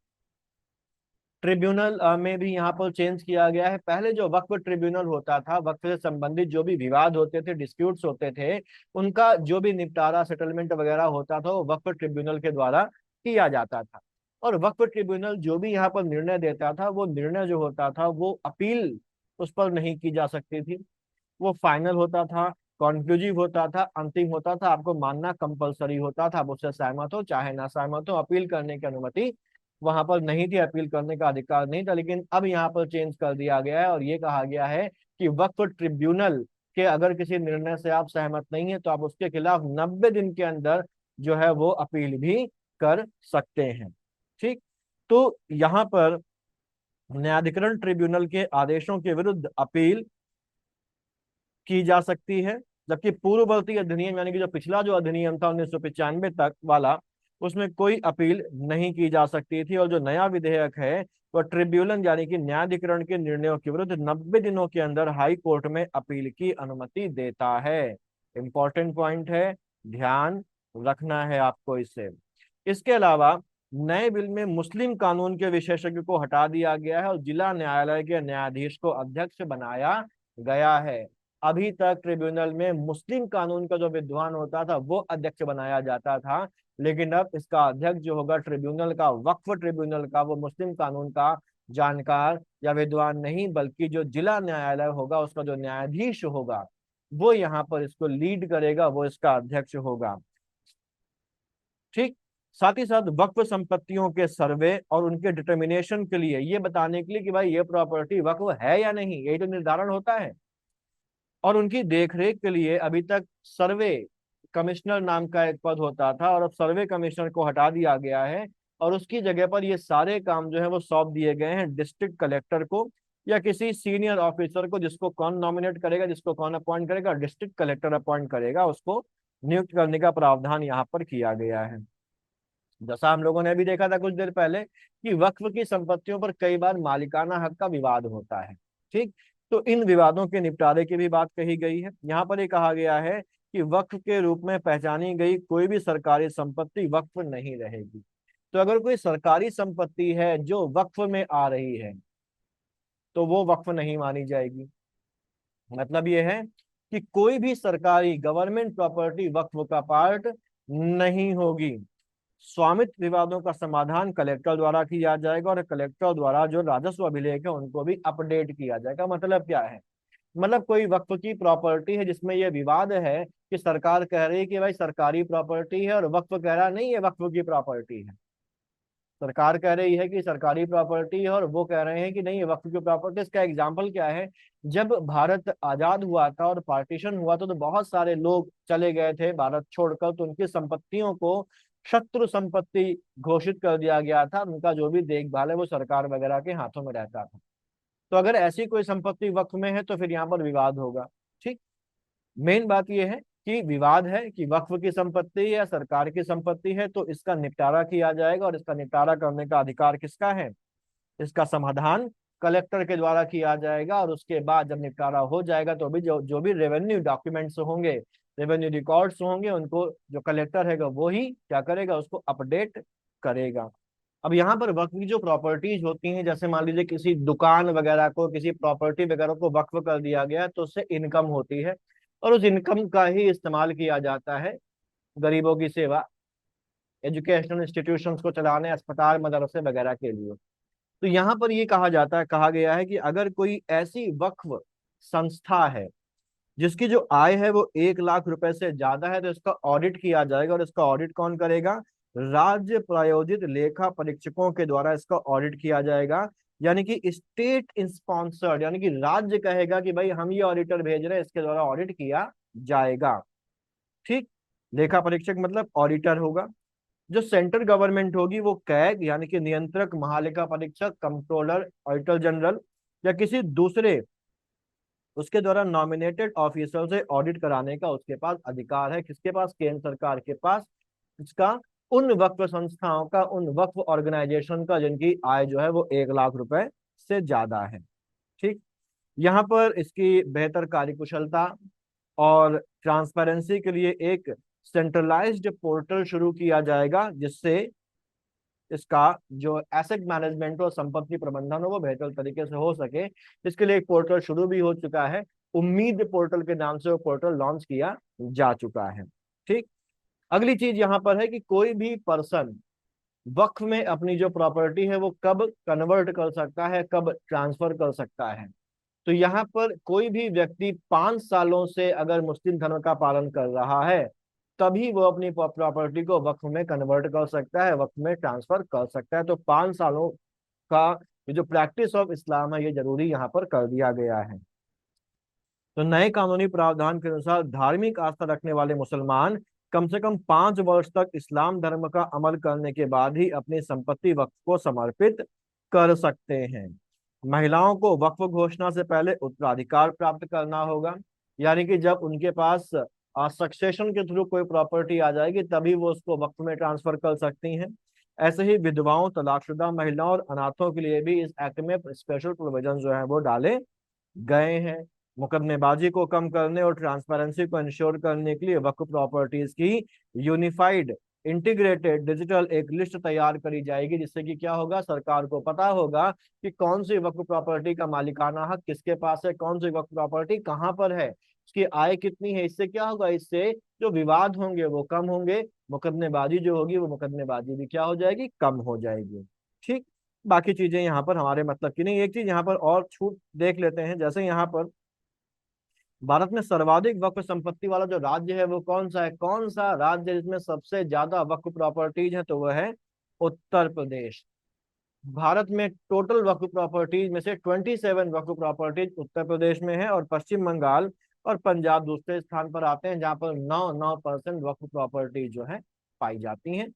[SPEAKER 1] ट्रिब्यूनल में भी यहाँ पर चेंज किया गया है। पहले जो वक्फ ट्रिब्यूनल होता था, वक्फ से संबंधित जो भी विवाद होते थे, डिस्प्यूट्स होते थे, उनका जो भी निपटारा, सेटलमेंट वगैरह होता था वो वक्फ ट्रिब्यूनल के द्वारा किया जाता था। और वक्फ ट्रिब्यूनल जो भी यहाँ पर निर्णय देता था, वो निर्णय जो होता था वो अपील उस पर नहीं की जा सकती थी। वो फाइनल होता था, कॉन्क्लूसिव होता था, अंतिम होता था, आपको मानना कंपलसरी होता था। आप उससे सहमत हो चाहे ना सहमत हो, अपील करने की अनुमति वहां पर नहीं थी, अपील करने का अधिकार नहीं था। लेकिन अब यहाँ पर चेंज कर दिया गया है, और ये कहा गया है कि वक्फ ट्रिब्यूनल के अगर किसी निर्णय से आप सहमत नहीं है तो आप उसके खिलाफ 90 दिन के अंदर जो है वो अपील भी कर सकते हैं। ठीक, तो यहाँ पर न्यायाधिकरण ट्रिब्यूनल के आदेशों के विरुद्ध अपील की जा सकती है, जबकि पूर्ववर्ती अधिनियम यानी कि जो पिछला जो अधिनियम था 1995 तक वाला, उसमें कोई अपील नहीं की जा सकती थी। और जो नया विधेयक है वह ट्रिब्यूनल यानी कि न्यायाधिकरण के निर्णयों के विरुद्ध 90 दिनों के अंदर हाई कोर्ट में अपील की अनुमति देता है। इंपॉर्टेंट पॉइंट है, ध्यान रखना है आपको इससे। इसके अलावा नए बिल में मुस्लिम कानून के विशेषज्ञ को हटा दिया गया है और जिला न्यायालय के न्यायाधीश को अध्यक्ष बनाया गया है। अभी तक ट्रिब्यूनल में मुस्लिम कानून का जो विद्वान होता था वो अध्यक्ष बनाया जाता था, लेकिन अब इसका अध्यक्ष जो होगा ट्रिब्यूनल का, वक्फ ट्रिब्यूनल का, वो मुस्लिम कानून का जानकार या विद्वान नहीं, बल्कि जो जिला न्यायालय होगा उसका जो न्यायाधीश होगा वो यहाँ पर इसको लीड करेगा, वो इसका अध्यक्ष होगा। ठीक, साथ ही साथ वक्फ संपत्तियों के सर्वे और उनके डिटर्मिनेशन के लिए, ये बताने के लिए कि भाई ये प्रॉपर्टी वक्फ है या नहीं, ये तो निर्धारण होता है, और उनकी देखरेख के लिए अभी तक सर्वे कमिश्नर नाम का एक पद होता था, और अब सर्वे कमिश्नर को हटा दिया गया है, और उसकी जगह पर ये सारे काम जो है वो सौंप दिए गए हैं डिस्ट्रिक्ट कलेक्टर को या किसी सीनियर ऑफिसर को, जिसको कौन नॉमिनेट करेगा, जिसको कौन अपॉइंट करेगा, डिस्ट्रिक्ट कलेक्टर अपॉइंट करेगा, उसको नियुक्त करने का प्रावधान यहाँ पर किया गया है। जैसा हम लोगों ने अभी देखा था कुछ देर पहले कि वक्फ की संपत्तियों पर कई बार मालिकाना हक का विवाद होता है। ठीक, तो इन विवादों के निपटारे की भी बात कही गई है। यहाँ पर ये कहा गया है कि वक्फ के रूप में पहचानी गई कोई भी सरकारी संपत्ति वक्फ नहीं रहेगी। तो अगर कोई सरकारी संपत्ति है जो वक्फ में आ रही है तो वो वक्फ नहीं मानी जाएगी। मतलब ये है कि कोई भी सरकारी गवर्नमेंट प्रॉपर्टी वक्फ का पार्ट नहीं होगी। स्वामित्व विवादों का समाधान कलेक्टर द्वारा किया जाएगा, और कलेक्टर द्वारा जो राजस्व अभिलेख है उनको भी अपडेट किया जाएगा। मतलब क्या है, मतलब कोई वक्फ की प्रॉपर्टी है जिसमें यह विवाद है कि सरकार कह रही है कि भाई सरकारी प्रॉपर्टी है, और वक्फ कह रहा नहीं है वक्फ की प्रॉपर्टी है। सरकार कह रही है कि सरकारी प्रॉपर्टी है और वो कह रहे हैं कि नहीं ये वक्फ की प्रॉपर्टी। इसका एग्जाम्पल क्या है, जब भारत आजाद हुआ था और पार्टीशन हुआ था तो बहुत सारे लोग चले गए थे भारत छोड़कर, तो उनकी संपत्तियों को शत्रु संपत्ति घोषित कर दिया गया था। उनका जो भी देखभाल है वो सरकार वगैरह के हाथों में रहता था। तो अगर ऐसी कोई संपत्ति वक्फ में है तो फिर यहाँ पर विवाद होगा। ठीक, मेन बात यह है कि विवाद है कि वक्फ की संपत्ति है या सरकार की संपत्ति है, तो इसका निपटारा किया जाएगा, और इसका निपटारा करने का अधिकार किसका है, इसका समाधान कलेक्टर के द्वारा किया जाएगा, और उसके बाद जब निपटारा हो जाएगा तो भी जो जो भी रेवेन्यू डॉक्यूमेंट्स होंगे, रेवेन्यू रिकॉर्ड्स होंगे, उनको जो कलेक्टर है वो ही क्या करेगा, उसको अपडेट करेगा। अब यहाँ पर वक्फ की जो प्रॉपर्टीज होती हैं, जैसे मान लीजिए किसी दुकान वगैरह को, किसी प्रॉपर्टी वगैरह को वक्फ कर दिया गया, तो उससे इनकम होती है, और उस इनकम का ही इस्तेमाल किया जाता है गरीबों की सेवा, एजुकेशनल इंस्टीट्यूशंस को चलाने, अस्पताल मदरसे वगैरह के लिए। तो यहाँ पर ये कहा गया है कि अगर कोई ऐसी वक्फ संस्था है जिसकी जो आय है वो 1 लाख रुपए से ज्यादा है, तो इसका ऑडिट किया जाएगा, और इसका ऑडिट कौन करेगा, राज्य प्रायोजित लेखा परीक्षकों के द्वारा इसका ऑडिट किया जाएगा। यानी कि स्टेट स्पॉन्सर्ड, यानी कि राज्य कहेगा कि भाई हम ये ऑडिटर भेज रहे हैं, इसके द्वारा ऑडिट किया जाएगा। ठीक, लेखा परीक्षक मतलब ऑडिटर होगा। जो सेंट्रल गवर्नमेंट होगी वो कैग यानी कि नियंत्रक, महालेखा परीक्षक, कंट्रोलर, ऑडिटर जनरल, या किसी दूसरे उसके द्वारा नॉमिनेटेड ऑफिसर से ऑडिट कराने का उसके पास अधिकार है। किसके पास, केंद्र सरकार के पास। इसका उन वक्फ संस्थाओं का, उन वक्फ ऑर्गेनाइजेशन का जिनकी आय जो है वो 1 लाख रुपए से ज्यादा है। ठीक, यहाँ पर इसकी बेहतर कार्यकुशलता और ट्रांसपेरेंसी के लिए एक सेंट्रलाइज्ड पोर्टल शुरू किया जाएगा, जिससे इसका जो एसेट मैनेजमेंट और संपत्ति प्रबंधन हो वो बेहतर तरीके से हो सके। इसके लिए एक पोर्टल शुरू भी हो चुका है, उम्मीद पोर्टल के नाम से वो पोर्टल लॉन्च किया जा चुका है। ठीक, अगली चीज यहाँ पर है कि कोई भी पर्सन वक्फ में अपनी जो प्रॉपर्टी है वो कब कन्वर्ट कर सकता है, कब ट्रांसफर कर सकता है। तो यहाँ पर कोई भी व्यक्ति 5 सालों से अगर मुस्लिम धर्म का पालन कर रहा है, तभी वो अपनी प्रॉपर्टी को वक्फ में कन्वर्ट कर सकता है, वक्फ में ट्रांसफर कर सकता है। तो 5 सालों का ये जो प्रैक्टिस ऑफ इस्लाम है ये जरूरी यहाँ पर कर दिया गया है। तो नए कानूनी प्रावधान के अनुसार धार्मिक आस्था रखने वाले मुसलमान कम से कम 5 वर्ष तक इस्लाम धर्म का अमल करने के बाद ही अपनी संपत्ति वक्फ को समर्पित कर सकते हैं। महिलाओं को वक्फ घोषणा से पहले उत्तराधिकार प्राप्त करना होगा, यानी कि जब उनके पास सक्सेशन के थ्रू कोई प्रॉपर्टी आ जाएगी तभी वो उसको वक्फ में ट्रांसफर कर सकती हैं। ऐसे ही विधवाओं, तलाकशुदा महिलाओं और अनाथों के लिए भी इस एक्ट में स्पेशल प्रोविजन जो है वो डाले गए हैं। मुकदमेबाजी को कम करने और ट्रांसपेरेंसी को इंश्योर करने के लिए वक्फ प्रॉपर्टीज की यूनिफाइड इंटीग्रेटेड डिजिटल एक लिस्ट तैयार करी जाएगी, जिससे कि क्या होगा, सरकार को पता होगा कि कौन सी वक्फ प्रॉपर्टी का मालिकाना हक किसके पास है, कौन सी वक्फ प्रॉपर्टी कहाँ पर है, उसकी आय कितनी है। इससे क्या होगा, इससे जो विवाद होंगे वो कम होंगे, मुकदमेबाजी जो होगी वो मुकदमेबाजी भी क्या हो जाएगी, कम हो जाएगी। ठीक, बाकी चीजें यहाँ पर हमारे मतलब की नहीं। एक चीज यहाँ पर और छूट देख लेते हैं, जैसे यहाँ पर भारत में सर्वाधिक वक्फ संपत्ति वाला जो राज्य है वो कौन सा है, कौन सा राज्य जिसमें सबसे ज्यादा वक्फ प्रॉपर्टीज है, तो वह है उत्तर प्रदेश। भारत में टोटल वक्फ प्रॉपर्टीज में से 27 वक्फ प्रॉपर्टीज उत्तर प्रदेश में है, और पश्चिम बंगाल और पंजाब दूसरे स्थान पर आते हैं, जहां पर 9% वक्फ प्रॉपर्टीज जो है पाई जाती हैं।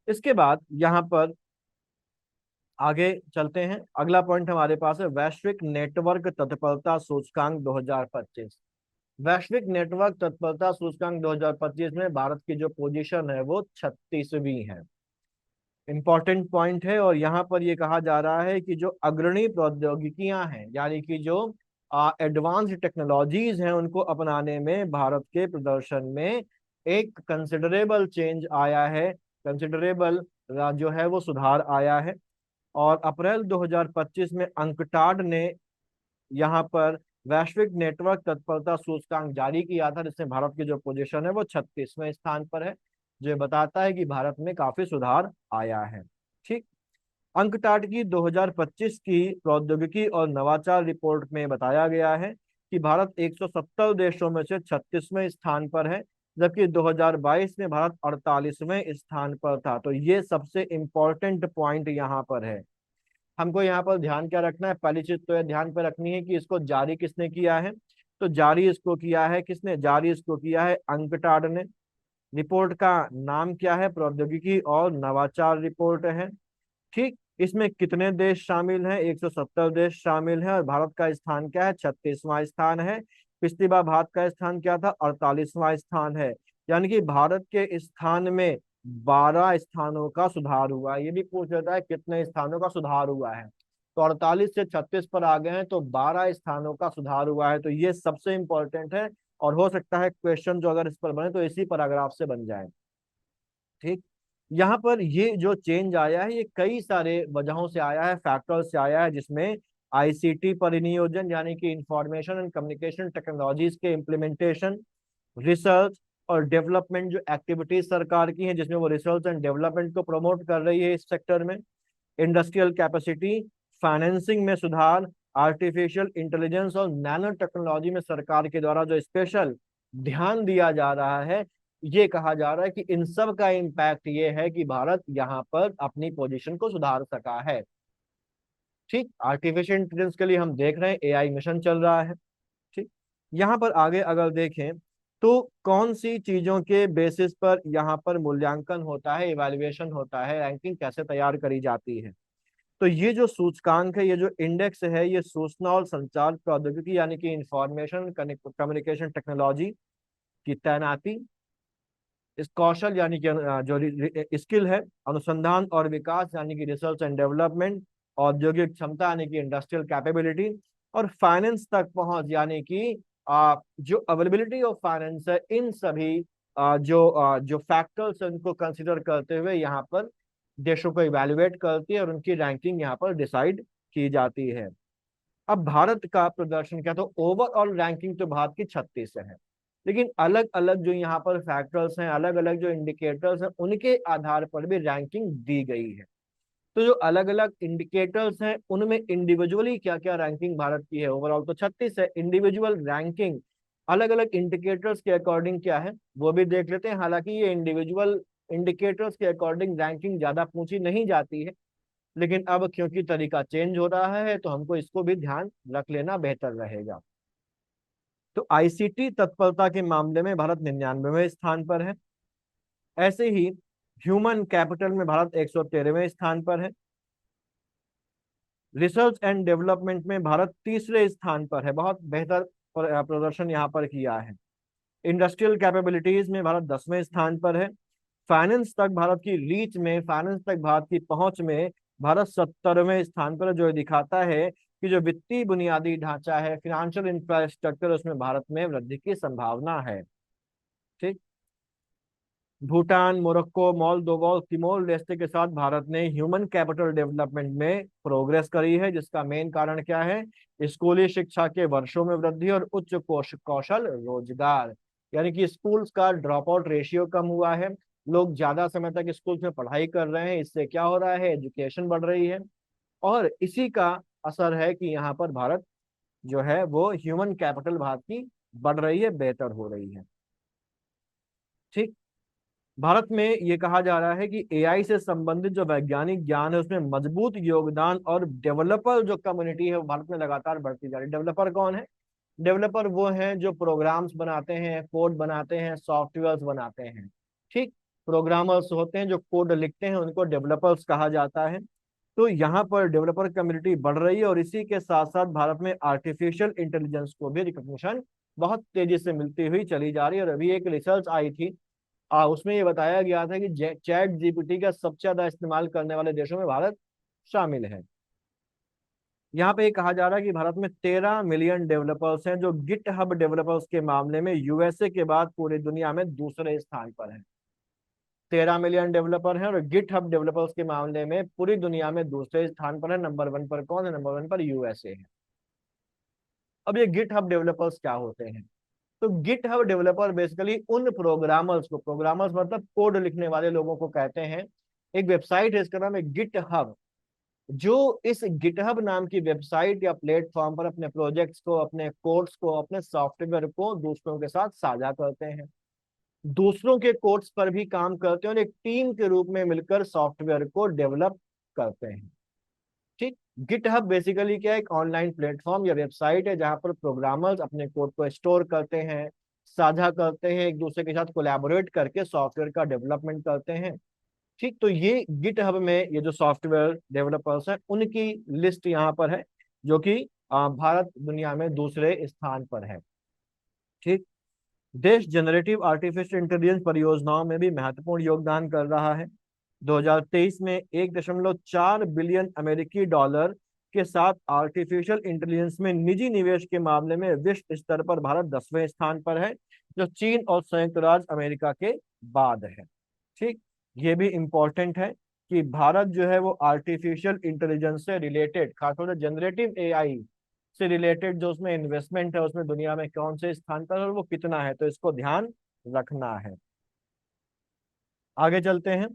[SPEAKER 1] इसके बाद यहाँ पर आगे चलते हैं। अगला पॉइंट हमारे पास है वैश्विक नेटवर्क तत्परता सूचकांक 2025। वैश्विक नेटवर्क तत्परता सूचकांक 2025 में भारत की जो पोजीशन है वो 36वीं है। इंपॉर्टेंट पॉइंट है, और यहाँ पर ये कहा जा रहा है कि जो अग्रणी प्रौद्योगिकियां हैं, यानी कि जो एडवांस्ड टेक्नोलॉजीज हैं, उनको अपनाने में भारत के प्रदर्शन में एक कंसिडरेबल चेंज आया है, कंसिडरेबल जो है वो सुधार आया है। और अप्रैल 2025 में अंकटाड ने यहाँ पर वैश्विक नेटवर्क तत्परता सूचकांक जारी किया था, जिसमें भारत की जो पोजीशन है वो 36वें स्थान पर है, जो बताता है कि भारत में काफी सुधार आया है। ठीक, अंकटाड की 2025 की प्रौद्योगिकी और नवाचार रिपोर्ट में बताया गया है कि भारत 170 देशों में से 36वें स्थान पर है, जबकि 2022 में भारत 48वें स्थान पर था। तो ये सबसे इंपॉर्टेंट पॉइंट यहाँ पर है। हमको यहाँ पर ध्यान क्या रखना है, पहली चीज तो यह ध्यान पर रखनी है कि इसको जारी किसने किया है। तो जारी इसको किया है किसने, जारी इसको किया है अंकटाड ने। रिपोर्ट का नाम क्या है, प्रौद्योगिकी और नवाचार रिपोर्ट है। ठीक, इसमें कितने देश शामिल हैं, 170 देश शामिल हैं, और भारत का स्थान क्या है, 36वां स्थान है। पिछली बार भारत का स्थान क्या था, 48वां स्थान है। यानी कि भारत के स्थान में 12 स्थानों का सुधार हुआ है। ये भी पूछ लेता है कितने स्थानों का सुधार हुआ है। तो 48 से 36 पर आ गए हैं, तो 12 स्थानों का सुधार हुआ है। तो ये सबसे इंपॉर्टेंट है, और हो सकता है क्वेश्चन जो अगर इस पर बने तो इसी पैराग्राफ से बन जाए। ठीक, यहाँ पर ये जो चेंज आया है ये कई सारे वजहों से आया है, फैक्टर्स से आया है, जिसमें आईसीटी परिनियोजन यानी कि इंफॉर्मेशन एंड कम्युनिकेशन टेक्नोलॉजीज के इम्प्लीमेंटेशन, रिसर्च और डेवलपमेंट जो एक्टिविटीज सरकार की हैं जिसमें वो रिसर्च एंड डेवलपमेंट को प्रमोट कर रही है इस सेक्टर में, इंडस्ट्रियल कैपेसिटी, फाइनेंसिंग में सुधार, आर्टिफिशियल इंटेलिजेंस और नैनो टेक्नोलॉजी में सरकार के द्वारा जो स्पेशल ध्यान दिया जा रहा है, ये कहा जा रहा है कि इन सब का इम्पैक्ट ये है कि भारत यहाँ पर अपनी पोजीशन को सुधार सका है। ठीक, आर्टिफिशियल इंटेलिजेंस के लिए हम देख रहे हैं एआई मिशन चल रहा है। ठीक, यहाँ पर आगे अगर देखें तो कौन सी चीजों के बेसिस पर यहाँ पर मूल्यांकन होता है, इवैल्यूएशन होता है, रैंकिंग कैसे तैयार करी जाती है। तो ये जो सूचकांक है, ये जो इंडेक्स है, ये सूचना और संचार प्रौद्योगिकी यानी कि इंफॉर्मेशन कम्युनिकेशन टेक्नोलॉजी की तैनाती, इस कौशल यानी कि जो स्किल है, अनुसंधान और विकास यानी कि रिसर्च एंड डेवलपमेंट, औद्योगिक क्षमता यानी कि इंडस्ट्रियल कैपेबिलिटी, और फाइनेंस तक पहुंच यानी कि जो अवेलेबिलिटी ऑफ फाइनेंस है, इन सभी जो फैक्टर्स है उनको कंसिडर करते हुए यहाँ पर देशों को इवेल्युएट करती है और उनकी रैंकिंग यहाँ पर डिसाइड की जाती है। अब भारत का प्रदर्शन क्या, तो ओवरऑल रैंकिंग तो भारत की 36 है, लेकिन अलग अलग जो यहाँ पर फैक्टर्स हैं, अलग अलग जो इंडिकेटर्स हैं, उनके आधार पर भी रैंकिंग दी गई है। तो जो अलग अलग इंडिकेटर्स हैं उनमें इंडिविजुअली क्या क्या रैंकिंग भारत की है, ओवरऑल तो 36 है, इंडिविजुअल रैंकिंग अलग अलग इंडिकेटर्स के अकॉर्डिंग क्या है वो भी देख लेते हैं। हालांकि ये इंडिविजुअल इंडिकेटर्स के अकॉर्डिंग रैंकिंग ज्यादा पूछी नहीं जाती है, लेकिन अब क्योंकि तरीका चेंज हो रहा है तो हमको इसको भी ध्यान रख लेना बेहतर रहेगा। तो आईसीटी तत्परता के मामले में भारत 99वें स्थान पर है। ऐसे ही ह्यूमन कैपिटल में भारत 113वें स्थान पर है। रिसर्च एंड डेवलपमेंट में भारत तीसरे स्थान पर है, बहुत बेहतर प्रदर्शन यहाँ पर किया है। इंडस्ट्रियल कैपेबिलिटीज में भारत 10वें स्थान पर है। फाइनेंस तक भारत की रीच में, फाइनेंस तक भारत की पहुंच में भारत 70वें स्थान पर, जो दिखाता है कि जो वित्तीय बुनियादी ढांचा है, फिनेंशियल इंफ्रास्ट्रक्चर, उसमें भारत में वृद्धि की संभावना है। ठीक, भूटान, मोरक्को, मोल्दोवा और तिमोर लेस्टे के साथ भारत ने ह्यूमन कैपिटल डेवलपमेंट में प्रोग्रेस करी है, जिसका मेन कारण क्या है, स्कूली शिक्षा के वर्षों में वृद्धि और उच्च कौशल रोजगार, यानी कि स्कूल्स का ड्रॉप आउट रेशियो कम हुआ है, लोग ज्यादा समय तक स्कूल्स में पढ़ाई कर रहे हैं, इससे क्या हो रहा है, एजुकेशन बढ़ रही है, और इसी का असर है कि यहाँ पर भारत जो है वो ह्यूमन कैपिटल भारत की बढ़ रही है, बेहतर हो रही है। ठीक, भारत में ये कहा जा रहा है कि एआई से संबंधित जो वैज्ञानिक ज्ञान है उसमें मजबूत योगदान, और डेवलपर जो कम्युनिटी है वो भारत में लगातार बढ़ती जा रही है। डेवलपर कौन है, डेवलपर वो हैं जो प्रोग्राम्स बनाते हैं, कोड बनाते हैं, सॉफ्टवेयर बनाते हैं। ठीक, प्रोग्रामर्स होते हैं जो कोड लिखते हैं, उनको डेवलपर्स कहा जाता है। तो यहाँ पर डेवलपर कम्युनिटी बढ़ रही है, और इसी के साथ साथ भारत में आर्टिफिशियल इंटेलिजेंस को भी रिकॉग्निशन बहुत तेजी से मिलती हुई चली जा रही है। और अभी एक रिसर्च आई थी, उसमें ये बताया गया था कि चैट जीपीटी का सबसे ज्यादा इस्तेमाल करने वाले देशों में भारत शामिल है। यहाँ पे कहा जा रहा है कि भारत में 13 मिलियन डेवलपर्स हैं, जो गिट हब डेवलपर्स के मामले में यूएसए के बाद पूरी दुनिया में दूसरे स्थान पर है। 13 मिलियन डेवलपर हैं, और गिट हब डेवलपर्स के मामले में पूरी दुनिया में दूसरे स्थान पर है। नंबर 1 पर कौन है, नंबर 1 पर यूएसए है। अब ये गिट हब डेवलपर्स क्या होते हैं, तो गिट हब डेवलपर बेसिकली उन प्रोग्रामर्स को, प्रोग्रामर्स मतलब कोड लिखने वाले लोगों को कहते हैं। एक वेबसाइट है, इसका नाम है गिट हब, जो इस गिटहब नाम की वेबसाइट या प्लेटफॉर्म पर अपने प्रोजेक्ट्स को, अपने कोड्स को, अपने सॉफ्टवेयर को दूसरों के साथ साझा करते हैं, दूसरों के कोड्स पर भी काम करते हैं, और एक टीम के रूप में मिलकर सॉफ्टवेयर को डेवलप करते हैं। ठीक, गिटहब बेसिकली क्या है, एक ऑनलाइन प्लेटफॉर्म या वेबसाइट है जहां पर प्रोग्रामर्स अपने कोड को स्टोर करते हैं, साझा करते हैं, एक दूसरे के साथ कोलैबोरेट करके सॉफ्टवेयर का डेवलपमेंट करते हैं। ठीक, तो ये गिट हब में ये जो सॉफ्टवेयर डेवलपर्स हैं उनकी लिस्ट यहाँ पर है, जो कि भारत दुनिया में दूसरे स्थान पर है। ठीक, देश जनरेटिव आर्टिफिशियल इंटेलिजेंस परियोजनाओं में भी महत्वपूर्ण योगदान कर रहा है। 2023 में 1.4 बिलियन अमेरिकी डॉलर के साथ आर्टिफिशियल इंटेलिजेंस में निजी निवेश के मामले में विश्व स्तर पर भारत 10वें स्थान पर है, जो चीन और संयुक्त राज्य अमेरिका के बाद है। ठीक, ये भी इंपॉर्टेंट है कि भारत जो है वो आर्टिफिशियल इंटेलिजेंस से रिलेटेड, खासतौर से जनरेटिव एआई से रिलेटेड जो उसमें इन्वेस्टमेंट है उसमें दुनिया में कौन से स्थान पर और वो कितना है, तो इसको ध्यान रखना है। आगे चलते हैं।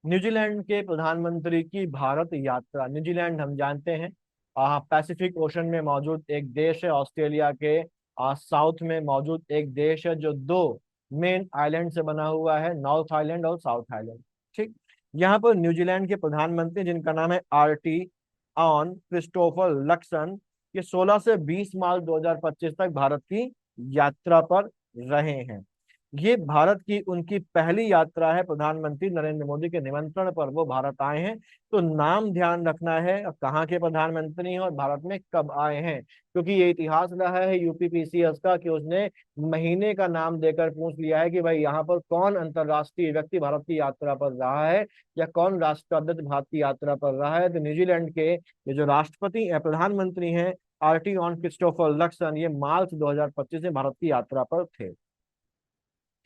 [SPEAKER 1] न्यूजीलैंड के प्रधानमंत्री की भारत यात्रा। न्यूजीलैंड हम जानते हैं पैसिफिक ओशन में मौजूद एक देश है, ऑस्ट्रेलिया के साउथ में मौजूद एक देश है, जो दो मेन आइलैंड से बना हुआ है, नॉर्थ आइलैंड और साउथ आइलैंड। ठीक, यहाँ पर न्यूजीलैंड के प्रधानमंत्री जिनका नाम है आरटी ऑन क्रिस्टोफर लक्सन, ये 16 से 20 मार्च 2025 तक भारत की यात्रा पर रहे हैं। ये भारत की उनकी पहली यात्रा है, प्रधानमंत्री नरेंद्र मोदी के निमंत्रण पर वो भारत आए हैं। तो नाम ध्यान रखना है, अब कहाँ के प्रधानमंत्री हैं और भारत में कब आए हैं, क्योंकि ये इतिहास रहा है यूपीपीसीएस का कि उसने महीने का नाम देकर पूछ लिया है कि भाई यहाँ पर कौन अंतरराष्ट्रीय व्यक्ति भारत की यात्रा पर रहा है या कौन राष्ट्राध्यक्ष भारत की यात्रा पर रहा है। तो न्यूजीलैंड के ये जो राष्ट्रपति प्रधानमंत्री हैं आरटी ऑन क्रिस्टोफर लक्सन, ये मार्च 2025 में भारत की यात्रा पर थे।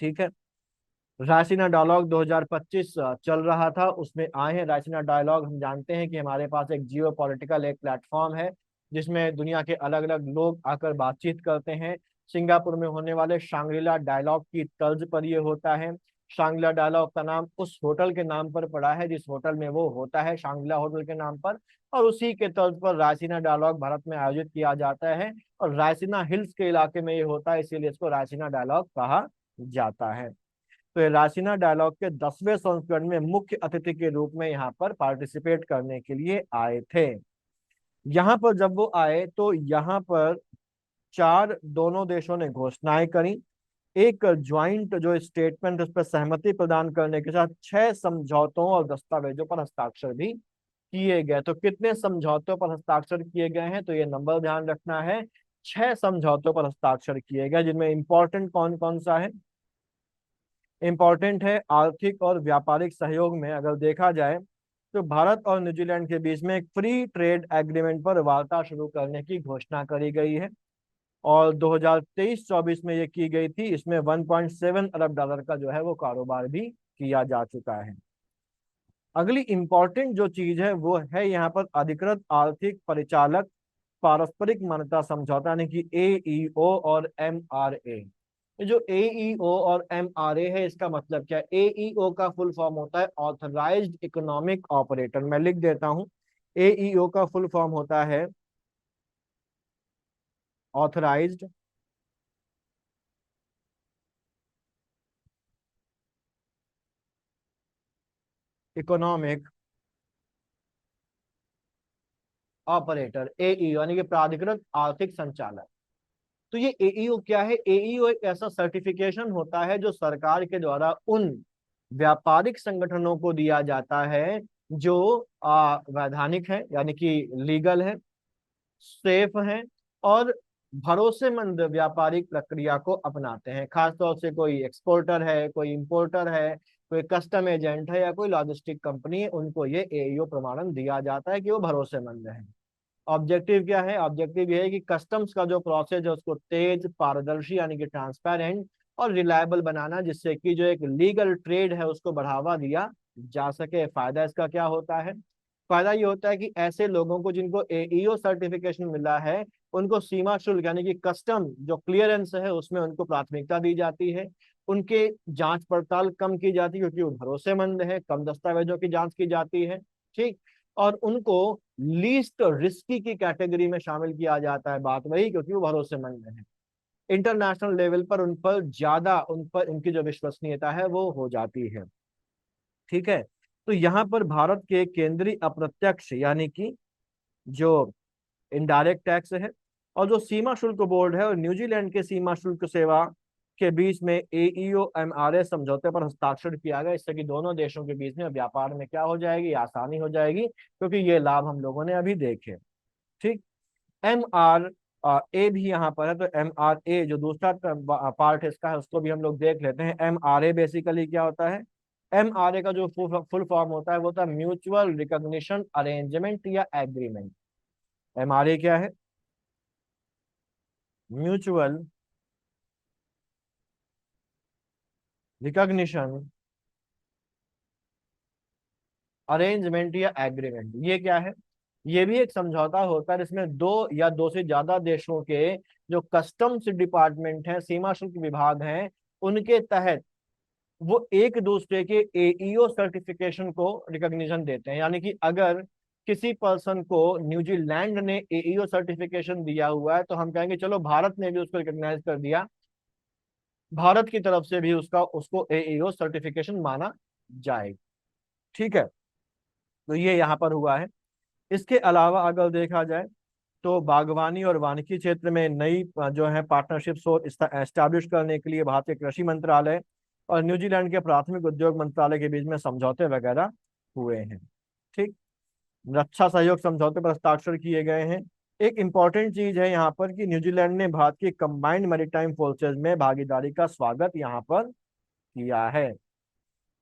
[SPEAKER 1] ठीक है, रायसीना डायलॉग 2025 चल रहा था, उसमें आए हैं। रायसीना डायलॉग हम जानते हैं कि हमारे पास एक जियो पॉलिटिकल एक प्लेटफॉर्म है जिसमें दुनिया के अलग अलग लोग आकर बातचीत करते हैं। सिंगापुर में होने वाले शांग्रीला डायलॉग की तर्ज पर ये होता है। शांग्रीला डायलॉग का नाम उस होटल के नाम पर पड़ा है जिस होटल में वो होता है, शांग्रीला होटल के नाम पर, और उसी के तर्ज पर रायसीना डायलॉग भारत में आयोजित किया जाता है और रायसीना हिल्स के इलाके में ये होता है, इसीलिए इसको रायसीना डायलॉग कहा जाता है। तो ये रासीना डायलॉग के 10वें संस्करण में मुख्य अतिथि के रूप में यहाँ पर पार्टिसिपेट करने के लिए आए थे। यहाँ पर जब वो आए तो यहाँ पर चार दोनों देशों ने घोषणाएं करी, एक ज्वाइंट जो स्टेटमेंट उस पर सहमति प्रदान करने के साथ 6 समझौतों और दस्तावेजों पर हस्ताक्षर भी किए गए। तो कितने समझौतों पर हस्ताक्षर किए गए हैं, तो ये नंबर ध्यान रखना है, 6 समझौतों पर हस्ताक्षर किए गए, जिनमें इंपॉर्टेंट कौन कौन सा है। इंपॉर्टेंट है आर्थिक और व्यापारिक सहयोग में अगर देखा जाए तो भारत और न्यूजीलैंड के बीच में एक फ्री ट्रेड एग्रीमेंट पर वार्ता शुरू करने की घोषणा करी गई है और 2023-24 में ये की गई थी। इसमें 1.7 अरब डॉलर का जो है वो कारोबार भी किया जा चुका है। अगली इंपॉर्टेंट जो चीज है वो है यहाँ पर अधिकृत आर्थिक परिचालक पारस्परिक मान्यता समझौता, यानी कि एईओ और एमआरए। ये जो एईओ और एमआरए है, इसका मतलब क्या है। एईओ का फुल फॉर्म होता है ऑथराइज्ड इकोनॉमिक ऑपरेटर, मैं लिख देता हूं। एईओ का फुल फॉर्म होता है ऑथराइज्ड इकोनॉमिक ऑपरेटर, एईओ यानी कि प्राधिकृत आर्थिक संचालक। तो ये एईओ क्या है। एईओ एक ऐसा सर्टिफिकेशन होता है जो सरकार के द्वारा उन व्यापारिक संगठनों को दिया जाता है जो वैधानिक है, यानी कि लीगल है, सेफ हैं और भरोसेमंद व्यापारिक प्रक्रिया को अपनाते हैं। खासतौर से कोई एक्सपोर्टर है, कोई इंपोर्टर है, कोई कस्टम एजेंट है या कोई लॉजिस्टिक कंपनी है, उनको ये एईओ प्रमाणन दिया जाता है कि वो भरोसेमंद है। ऑब्जेक्टिव क्या है। ऑब्जेक्टिव ये है कि कस्टम्स का जो प्रोसेस है उसको तेज, पारदर्शी यानी कि ट्रांसपेरेंट और रिलायबल बनाना, जिससे कि जो एक लीगल ट्रेड है उसको बढ़ावा दिया जा सके। फायदा इसका क्या होता है। फायदा ये होता है कि ऐसे लोगों को जिनको एईओ सर्टिफिकेशन मिला है उनको सीमा शुल्क यानी कि कस्टम जो क्लियरेंस है उसमें उनको प्राथमिकता दी जाती है। उनके जांच पड़ताल कम की जाती है क्योंकि वो भरोसेमंद है, कम दस्तावेजों की जांच की जाती है। ठीक, और उनको लीस्ट रिस्की की कैटेगरी में शामिल किया जाता है, बात वही, क्योंकि वो भरोसेमंद है। इंटरनेशनल लेवल पर उन पर ज्यादा, उन पर उनकी जो विश्वसनीयता है वो हो जाती है। ठीक है, तो यहाँ पर भारत के केंद्रीय अप्रत्यक्ष यानी कि जो इनडायरेक्ट टैक्स है और जो सीमा शुल्क बोर्ड है और न्यूजीलैंड के सीमा शुल्क सेवा के बीच में एईओ एमआरए समझौते पर हस्ताक्षर किया गया। इससे कि दोनों देशों के बीच में व्यापार में क्या हो जाएगी, आसानी हो जाएगी, क्योंकि ये लाभ हम लोगों ने अभी देखे। ठीक, एम आर ए भी यहाँ पर है, तो एम आर ए जो दूसरा पार्ट इसका है उसको भी हम लोग देख लेते हैं। एम आर ए बेसिकली क्या होता है। एम आर ए का जो फुल फॉर्म होता है वो होता है म्यूचुअल रिकॉग्निशन अरेंजमेंट या एग्रीमेंट। MRA क्या है? म्यूचुअल रिकॉग्निशन अरेंजमेंट या एग्रीमेंट। ये क्या है? ये भी एक समझौता होता है जिसमें दो या दो से ज्यादा देशों के जो कस्टम्स डिपार्टमेंट हैं, सीमा शुल्क विभाग हैं, उनके तहत वो एक दूसरे के AEO सर्टिफिकेशन को रिकॉग्निशन देते हैं। यानी कि अगर किसी पर्सन को न्यूजीलैंड ने AEO सर्टिफिकेशन दिया हुआ है तो हम कहेंगे चलो भारत ने भी उसको रिकॉग्नाइज कर दिया, भारत की तरफ से भी उसका उसको AEO सर्टिफिकेशन माना जाएगा। ठीक है, तो ये यहाँ पर हुआ है। इसके अलावा अगर देखा जाए तो बागवानी और वानिकी क्षेत्र में नई जो है पार्टनरशिप्स और एस्टैब्लिश करने के लिए भारतीय कृषि मंत्रालय और न्यूजीलैंड के प्राथमिक उद्योग मंत्रालय के बीच में समझौते वगैरह हुए हैं। ठीक, रक्षा सहयोग समझौते पर हस्ताक्षर किए गए हैं। एक इंपॉर्टेंट चीज है यहाँ पर कि न्यूजीलैंड ने भारत की कंबाइंड मैरीटाइम फोर्सेज में भागीदारी का स्वागत यहाँ पर किया है।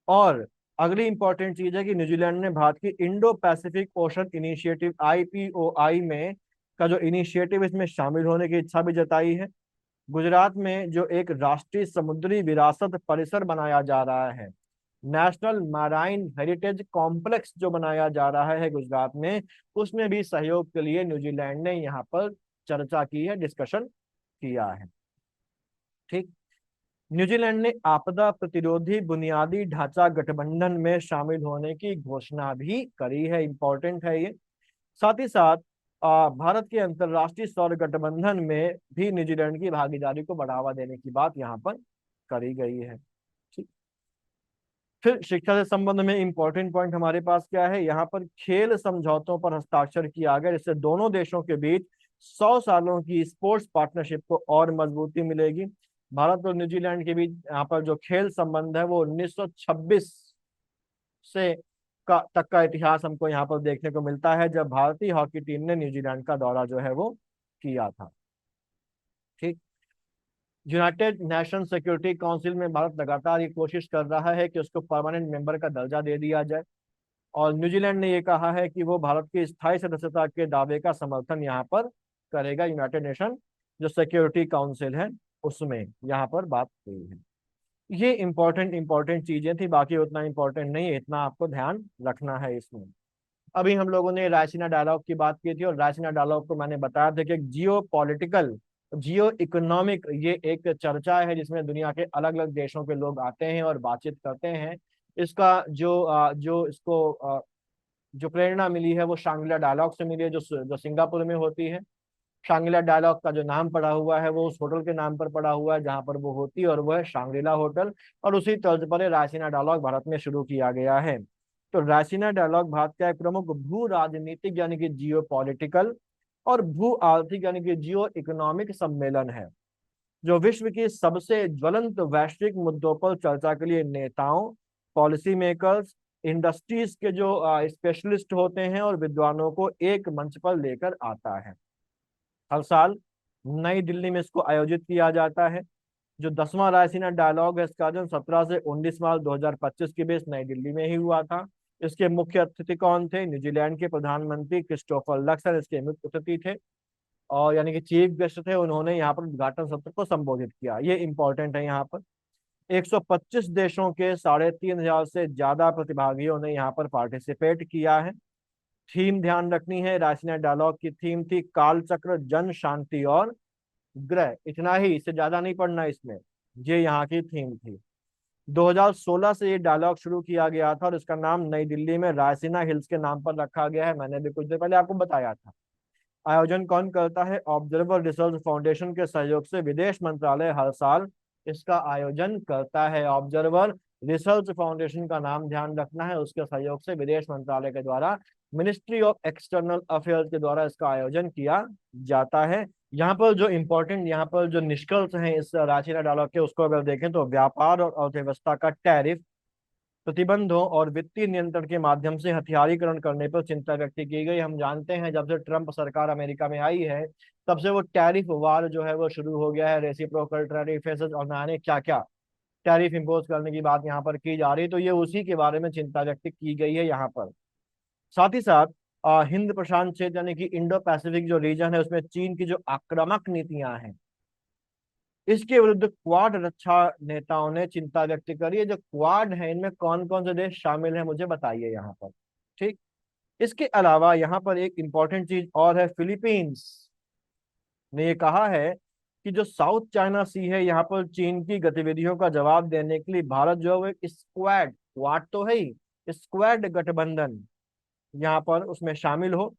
[SPEAKER 1] और अगली इंपॉर्टेंट चीज है कि न्यूजीलैंड ने भारत की Indo Pacific ocean initiative IPOI में का जो इनिशिएटिव इसमें शामिल होने की इच्छा भी जताई है। गुजरात में जो एक राष्ट्रीय समुद्री विरासत परिसर बनाया जा रहा है, नेशनल मैराइन हेरिटेज कॉम्प्लेक्स जो बनाया जा रहा है गुजरात में, उसमें भी सहयोग के लिए न्यूजीलैंड ने यहाँ पर चर्चा की है, डिस्कशन किया है। ठीक, न्यूजीलैंड ने आपदा प्रतिरोधी बुनियादी ढांचा गठबंधन में शामिल होने की घोषणा भी करी है, इंपॉर्टेंट है ये। साथ ही साथ भारत के अंतर्राष्ट्रीय सौर गठबंधन में भी न्यूजीलैंड की भागीदारी को बढ़ावा देने की बात यहाँ पर करी गई है। ठीक, फिर शिक्षा से संबंध में इंपॉर्टेंट पॉइंट हमारे पास क्या है, यहाँ पर खेल समझौतों पर हस्ताक्षर किया गया जिससे दोनों देशों के बीच 100 सालों की स्पोर्ट्स पार्टनरशिप को और मजबूती मिलेगी। भारत और न्यूजीलैंड के बीच यहाँ पर जो खेल संबंध है वो 1926 से तक का इतिहास हमको यहाँ पर देखने को मिलता है, जब भारतीय हॉकी टीम ने न्यूजीलैंड का दौरा जो है वो किया था। ठीक, यूनाइटेड नेशन सिक्योरिटी काउंसिल में भारत लगातार ये कोशिश कर रहा है कि उसको परमानेंट मेंबर का दर्जा दे दिया जाए, और न्यूजीलैंड ने ये कहा है कि वो भारत की स्थायी सदस्यता के दावे का समर्थन यहाँ पर करेगा। यूनाइटेड नेशन जो सिक्योरिटी काउंसिल है उसमें यहाँ पर बात हुई है। ये इंपॉर्टेंट इंपॉर्टेंट चीजें थी, बाकी उतना इंपॉर्टेंट नहीं है, इतना आपको ध्यान रखना है इसमें। अभी हम लोगों ने रायसीना डायलॉग की बात की थी, और रायसीना डायलॉग को मैंने बताया था कि जियो पॉलिटिकल, जियो इकोनॉमिक ये एक चर्चा है जिसमें दुनिया के अलग अलग देशों के लोग आते हैं और बातचीत करते हैं। इसका जो इसको जो प्रेरणा मिली है वो शांग्रिला डायलॉग से मिली है, जो सिंगापुर में होती है। शांग्रिला डायलॉग का जो नाम पड़ा हुआ है वो उस होटल के नाम पर पड़ा हुआ है जहां पर वो होती है, और वो है शांग्रिला होटल। और उसी तर्ज पर रायसीना डायलॉग भारत में शुरू किया गया है। तो रायसीना डायलॉग भारत का एक प्रमुख भू राजनीतिक यानी कि जियो पॉलिटिकल और भू आर्थिक यानी कि जियो इकोनॉमिक सम्मेलन है, जो विश्व की सबसे ज्वलंत वैश्विक मुद्दों पर चर्चा के लिए नेताओं, पॉलिसी मेकर्स, इंडस्ट्रीज के जो स्पेशलिस्ट होते हैं और विद्वानों को एक मंच पर लेकर आता है। हर साल नई दिल्ली में इसको आयोजित किया जाता है। जो 10वां रायसीना डायलॉग है इसका आयोजन 17 से 19 मार्च 2025 के बीच नई दिल्ली में ही हुआ था। इसके मुख्य अतिथि कौन थे? न्यूजीलैंड के प्रधानमंत्री क्रिस्टोफर लक्सन इसके मुख्य अतिथि थे, और यानी कि चीफ गेस्ट थे। उन्होंने यहाँ पर उद्घाटन सत्र को संबोधित किया। ये इंपॉर्टेंट है। यहाँ पर 125 देशों के 3,500 से ज्यादा प्रतिभागियों ने यहाँ पर पार्टिसिपेट किया है। थीम ध्यान रखनी है, रायसीना डायलॉग की थीम थी काल चक्र, जन, शांति और ग्रह। इतना ही, इससे ज्यादा नहीं पढ़ना इसमें, ये यहाँ की थीम थी। 2016 से ये डायलॉग शुरू किया गया था और इसका नाम नई दिल्ली में रायसीना हिल्स के नाम पर रखा गया है। मैंने भी कुछ देर पहले आपको बताया था। आयोजन कौन करता है? ऑब्जर्वर रिसर्च फाउंडेशन के सहयोग से विदेश मंत्रालय हर साल इसका आयोजन करता है। ऑब्जर्वर रिसर्च फाउंडेशन का नाम ध्यान रखना है, उसके सहयोग से विदेश मंत्रालय के द्वारा, मिनिस्ट्री ऑफ एक्सटर्नल अफेयर्स के द्वारा इसका आयोजन किया जाता है। यहाँ पर जो इम्पोर्टेंट, यहाँ पर जो निष्कर्ष हैं इस रायसीना डायलॉग के, उसको अगर देखें तो व्यापार और अर्थव्यवस्था का टैरिफ प्रतिबंधों और वित्तीय नियंत्रण के माध्यम से हथियारीकरण करने पर चिंता व्यक्त की गई। हम जानते हैं जब से ट्रंप सरकार अमेरिका में आई है तब से वो टैरिफ वार जो है वो शुरू हो गया है, रेसिप्रोकल टैरिफ और ना क्या क्या टैरिफ इम्पोज करने की बात यहाँ पर की जा रही है। तो ये उसी के बारे में चिंता व्यक्त की गई है यहाँ पर। साथ ही साथ हिंद प्रशांत क्षेत्र यानी कि इंडो पैसिफिक जो रीजन है उसमें चीन की जो आक्रामक नीतियां हैं, इसके विरुद्ध क्वाड रक्षा नेताओं ने चिंता व्यक्त करी है। जो क्वाड है इनमें कौन कौन से देश शामिल हैं मुझे बताइए यहाँ पर। ठीक। इसके अलावा यहाँ पर एक इंपॉर्टेंट चीज और है, फिलीपींस ने ये कहा है कि जो साउथ चाइना सी है यहाँ पर चीन की गतिविधियों का जवाब देने के लिए भारत जो है वो एक स्क्वाड, क्वाड तो है ही, स्क्वाड गठबंधन यहाँ पर उसमें शामिल हो।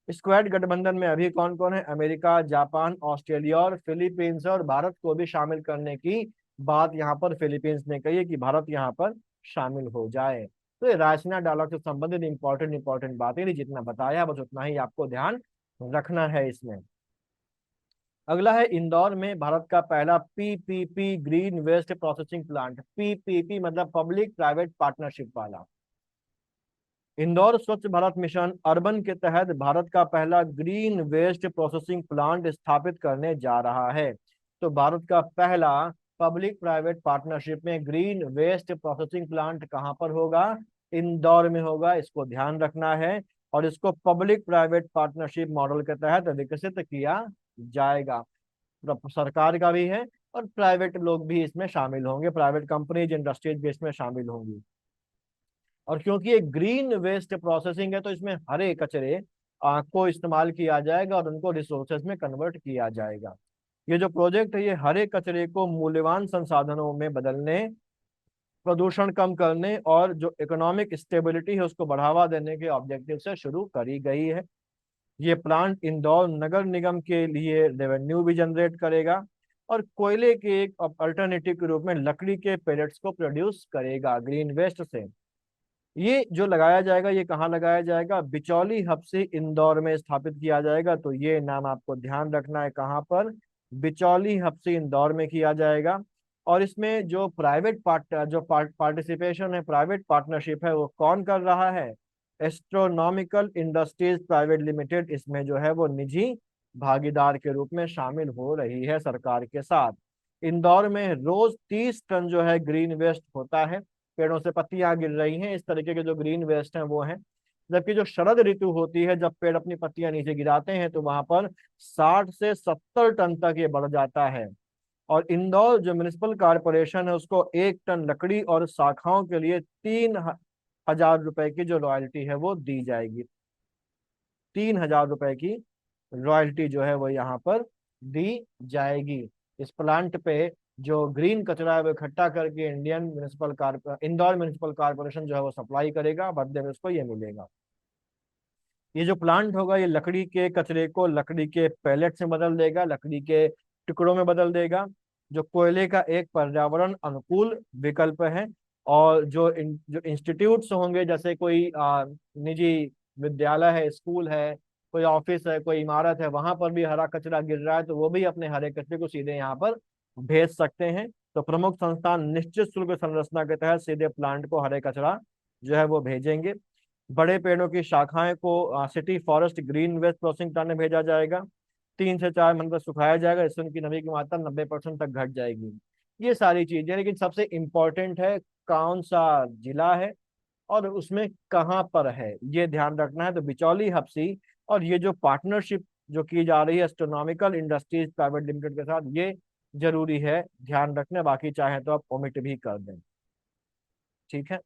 [SPEAKER 1] स्क्वाड गठबंधन में अभी कौन कौन है, अमेरिका, जापान, ऑस्ट्रेलिया और फिलीपींस, और भारत को भी शामिल करने की बात यहाँ पर फिलीपींस ने कही है कि भारत यहाँ पर शामिल हो जाए। तो ये रायसीना डायलॉग से संबंधित इंपॉर्टेंट इंपॉर्टेंट बातें नहीं, जितना बताया बस उतना ही आपको ध्यान रखना है इसमें। अगला है, इंदौर में भारत का पहला PPP green waste processing plant. PPP मतलब पब्लिक प्राइवेट पार्टनरशिप वाला। इंदौर स्वच्छ भारत मिशन अर्बन के तहत भारत का पहला ग्रीन वेस्ट प्रोसेसिंग प्लांट स्थापित करने जा रहा है। तो भारत का पहला पब्लिक प्राइवेट पार्टनरशिप में ग्रीन वेस्ट प्रोसेसिंग प्लांट कहां पर होगा, इंदौर में होगा, इसको ध्यान रखना है। और इसको पब्लिक प्राइवेट पार्टनरशिप मॉडल के तहत विकसित किया जाएगा। सरकार का भी है और प्राइवेट लोग भी इसमें शामिल होंगे, प्राइवेट कंपनीज इंडस्ट्रीज भी इसमें शामिल होंगी। और क्योंकि ये ग्रीन वेस्ट प्रोसेसिंग है तो इसमें हरे कचरे को इस्तेमाल किया जाएगा और उनको रिसोर्सेज में कन्वर्ट किया जाएगा। ये जो प्रोजेक्ट है ये हरे कचरे को मूल्यवान संसाधनों में बदलने, प्रदूषण कम करने और जो इकोनॉमिक स्टेबिलिटी है उसको बढ़ावा देने के ऑब्जेक्टिव से शुरू करी गई है। ये प्लांट इंदौर नगर निगम के लिए रेवेन्यू भी जनरेट करेगा और कोयले के एक अल्टरनेटिव के रूप में लकड़ी के पेलेट्स को प्रोड्यूस करेगा ग्रीन वेस्ट से। ये जो लगाया जाएगा ये कहाँ लगाया जाएगा, बिचौली हब से इंदौर में स्थापित किया जाएगा। तो ये नाम आपको ध्यान रखना है, कहाँ पर, बिचौली हब से इंदौर में किया जाएगा। और इसमें जो पार्टिसिपेशन है, प्राइवेट पार्टनरशिप है, वो कौन कर रहा है, एस्ट्रोनॉमिकल इंडस्ट्रीज प्राइवेट लिमिटेड इसमें जो है वो निजी भागीदार के रूप में शामिल हो रही है सरकार के साथ। इंदौर में रोज 30 टन जो है ग्रीन वेस्ट होता है, पेड़ों से पत्तियां गिर रही हैं, इस तरीके के जो ग्रीन वेस्ट हैं वो हैं। जबकि जो शरद ऋतु होती है जब पेड़ अपनी पत्तियां नीचे गिराते हैं तो वहां पर 60 से 70 टन तक ये बढ़ जाता है। और इंदौर जो म्युनिसिपल कारपोरेशन है उसको 1 टन लकड़ी और शाखाओं के लिए 3,000 रुपए की जो रॉयल्टी है वो दी जाएगी। 3,000 रुपए की रॉयल्टी जो है वो यहाँ पर दी जाएगी। इस प्लांट पे जो ग्रीन कचरा है वो इकट्ठा करके इंदौर म्युनिसिपल कारपोरेशन जो है वो सप्लाई करेगा, बदले में उसको ये मिलेगा। ये जो प्लांट होगा ये लकड़ी के कचरे को लकड़ी के पैलेट में बदल देगा, लकड़ी के टुकड़ों में बदल देगा, जो कोयले का एक पर्यावरण अनुकूल विकल्प है। और जो इंस्टीट्यूट्स होंगे, जैसे कोई निजी विद्यालय है, स्कूल है, कोई ऑफिस है, कोई इमारत है, वहां पर भी हरा कचरा गिर रहा है तो वो भी अपने हरे कचरे को सीधे यहाँ पर भेज सकते हैं। तो प्रमुख संस्थान निश्चित शुल्क संरचना के तहत सीधे प्लांट को हरे कचरा जो है वो भेजेंगे। बड़े पेड़ों की शाखाएं को city forest green waste processing plant में भेजा जाएगा। 3 से 4 महीने तक सुखाया जाएगा, इससे उनकी नमी की मात्रा 90% तक घट जाएगी। ये सारी चीजें, लेकिन सबसे इम्पोर्टेंट है कौन सा जिला है और उसमें कहाँ पर है, ये ध्यान रखना है। तो बिचौली हबसी और ये जो पार्टनरशिप जो की जा रही है एस्ट्रोनॉमिकल इंडस्ट्रीज प्राइवेट लिमिटेड के साथ, ये जरूरी है ध्यान रखना, बाकी चाहे तो आप ओमिट भी कर दें। ठीक है।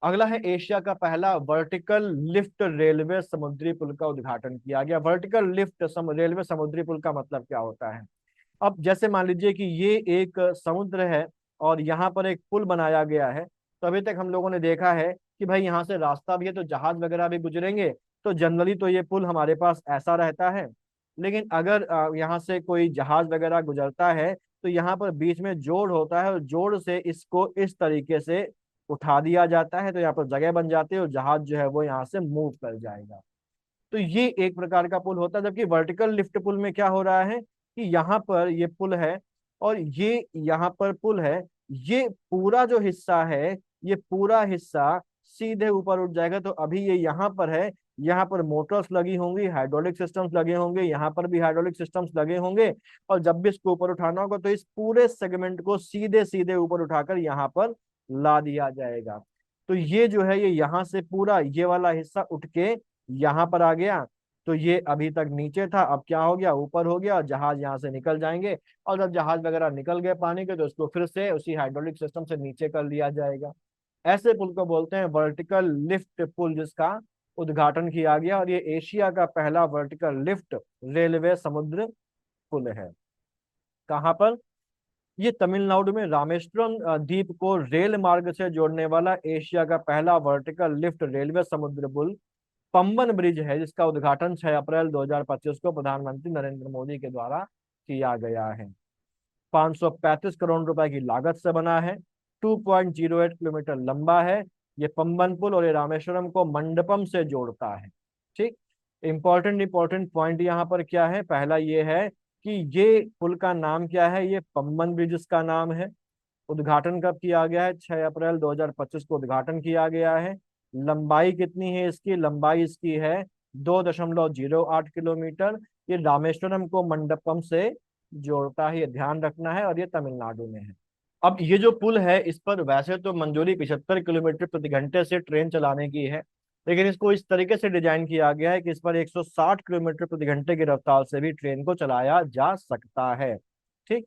[SPEAKER 1] अगला है, एशिया का पहला वर्टिकल लिफ्ट रेलवे समुद्री पुल का उद्घाटन किया गया। वर्टिकल लिफ्ट रेलवे समुद्री पुल का मतलब क्या होता है। अब जैसे मान लीजिए कि ये एक समुद्र है और यहाँ पर एक पुल बनाया गया है, तो अभी तक हम लोगों ने देखा है कि भाई यहाँ से रास्ता भी है तो जहाज वगैरह भी गुजरेंगे, तो जनरली तो ये पुल हमारे पास ऐसा रहता है। लेकिन अगर यहाँ से कोई जहाज वगैरह गुजरता है तो यहाँ पर बीच में जोड़ होता है और जोड़ से इसको इस तरीके से उठा दिया जाता है, तो यहाँ पर जगह बन जाती है और जहाज जो है वो यहाँ से मूव कर जाएगा। तो ये एक प्रकार का पुल होता है। जबकि वर्टिकल लिफ्ट पुल में क्या हो रहा है कि यहाँ पर ये पुल है और ये यहाँ पर पुल है, ये पूरा जो हिस्सा है ये पूरा हिस्सा सीधे ऊपर उठ जाएगा। तो अभी ये यहाँ पर है, यहाँ पर मोटर्स लगी होंगी, हाइड्रोलिक सिस्टम्स लगे होंगे, यहाँ पर भी हाइड्रोलिक सिस्टम्स लगे होंगे, और जब भी इसको ऊपर उठाना होगा तो इस पूरे सेगमेंट को सीधे सीधे ऊपर उठाकर यहाँ पर ला दिया जाएगा। तो ये जो है ये यहाँ से पूरा ये वाला हिस्सा उठ के यहाँ पर आ गया, तो ये अभी तक नीचे था, अब क्या हो गया, ऊपर हो गया, और जहाज यहाँ से निकल जाएंगे। और जब जहाज वगैरह निकल गए पानी के, तो उसको फिर से उसी हाइड्रोलिक सिस्टम से नीचे कर लिया जाएगा। ऐसे पुल को बोलते हैं वर्टिकल लिफ्ट पुल, जिसका उद्घाटन किया गया। और ये एशिया का पहला वर्टिकल लिफ्ट रेलवे समुद्र पुल है। कहाँ पर? ये तमिलनाडु में रामेश्वरम द्वीप को रेल मार्ग से जोड़ने वाला एशिया का पहला वर्टिकल लिफ्ट रेलवे समुद्र पुल पंबन ब्रिज है, जिसका उद्घाटन 6 अप्रैल 2025 को प्रधानमंत्री नरेंद्र मोदी के द्वारा किया गया है। 535 करोड़ रुपए की लागत से बना है, 2.08 किलोमीटर लंबा है ये पंबन पुल, और ये रामेश्वरम को मंडपम से जोड़ता है। ठीक। इंपॉर्टेंट इंपॉर्टेंट पॉइंट यहाँ पर क्या है? पहला ये है कि ये पुल का नाम क्या है? ये पंबन ब्रिज का नाम है। उद्घाटन कब किया गया है? 6 अप्रैल 2025 को उद्घाटन किया गया है। लंबाई कितनी है इसकी? लंबाई इसकी है 2.08 किलोमीटर। ये रामेश्वरम को मंडपम से जोड़ता है, ये ध्यान रखना है, और ये तमिलनाडु में है। अब ये जो पुल है, इस पर वैसे तो मंजूरी 75 किलोमीटर प्रति घंटे से ट्रेन चलाने की है, लेकिन इसको इस तरीके से डिजाइन किया गया है कि इस पर 160 किलोमीटर प्रति घंटे की रफ्तार से भी ट्रेन को चलाया जा सकता है। ठीक।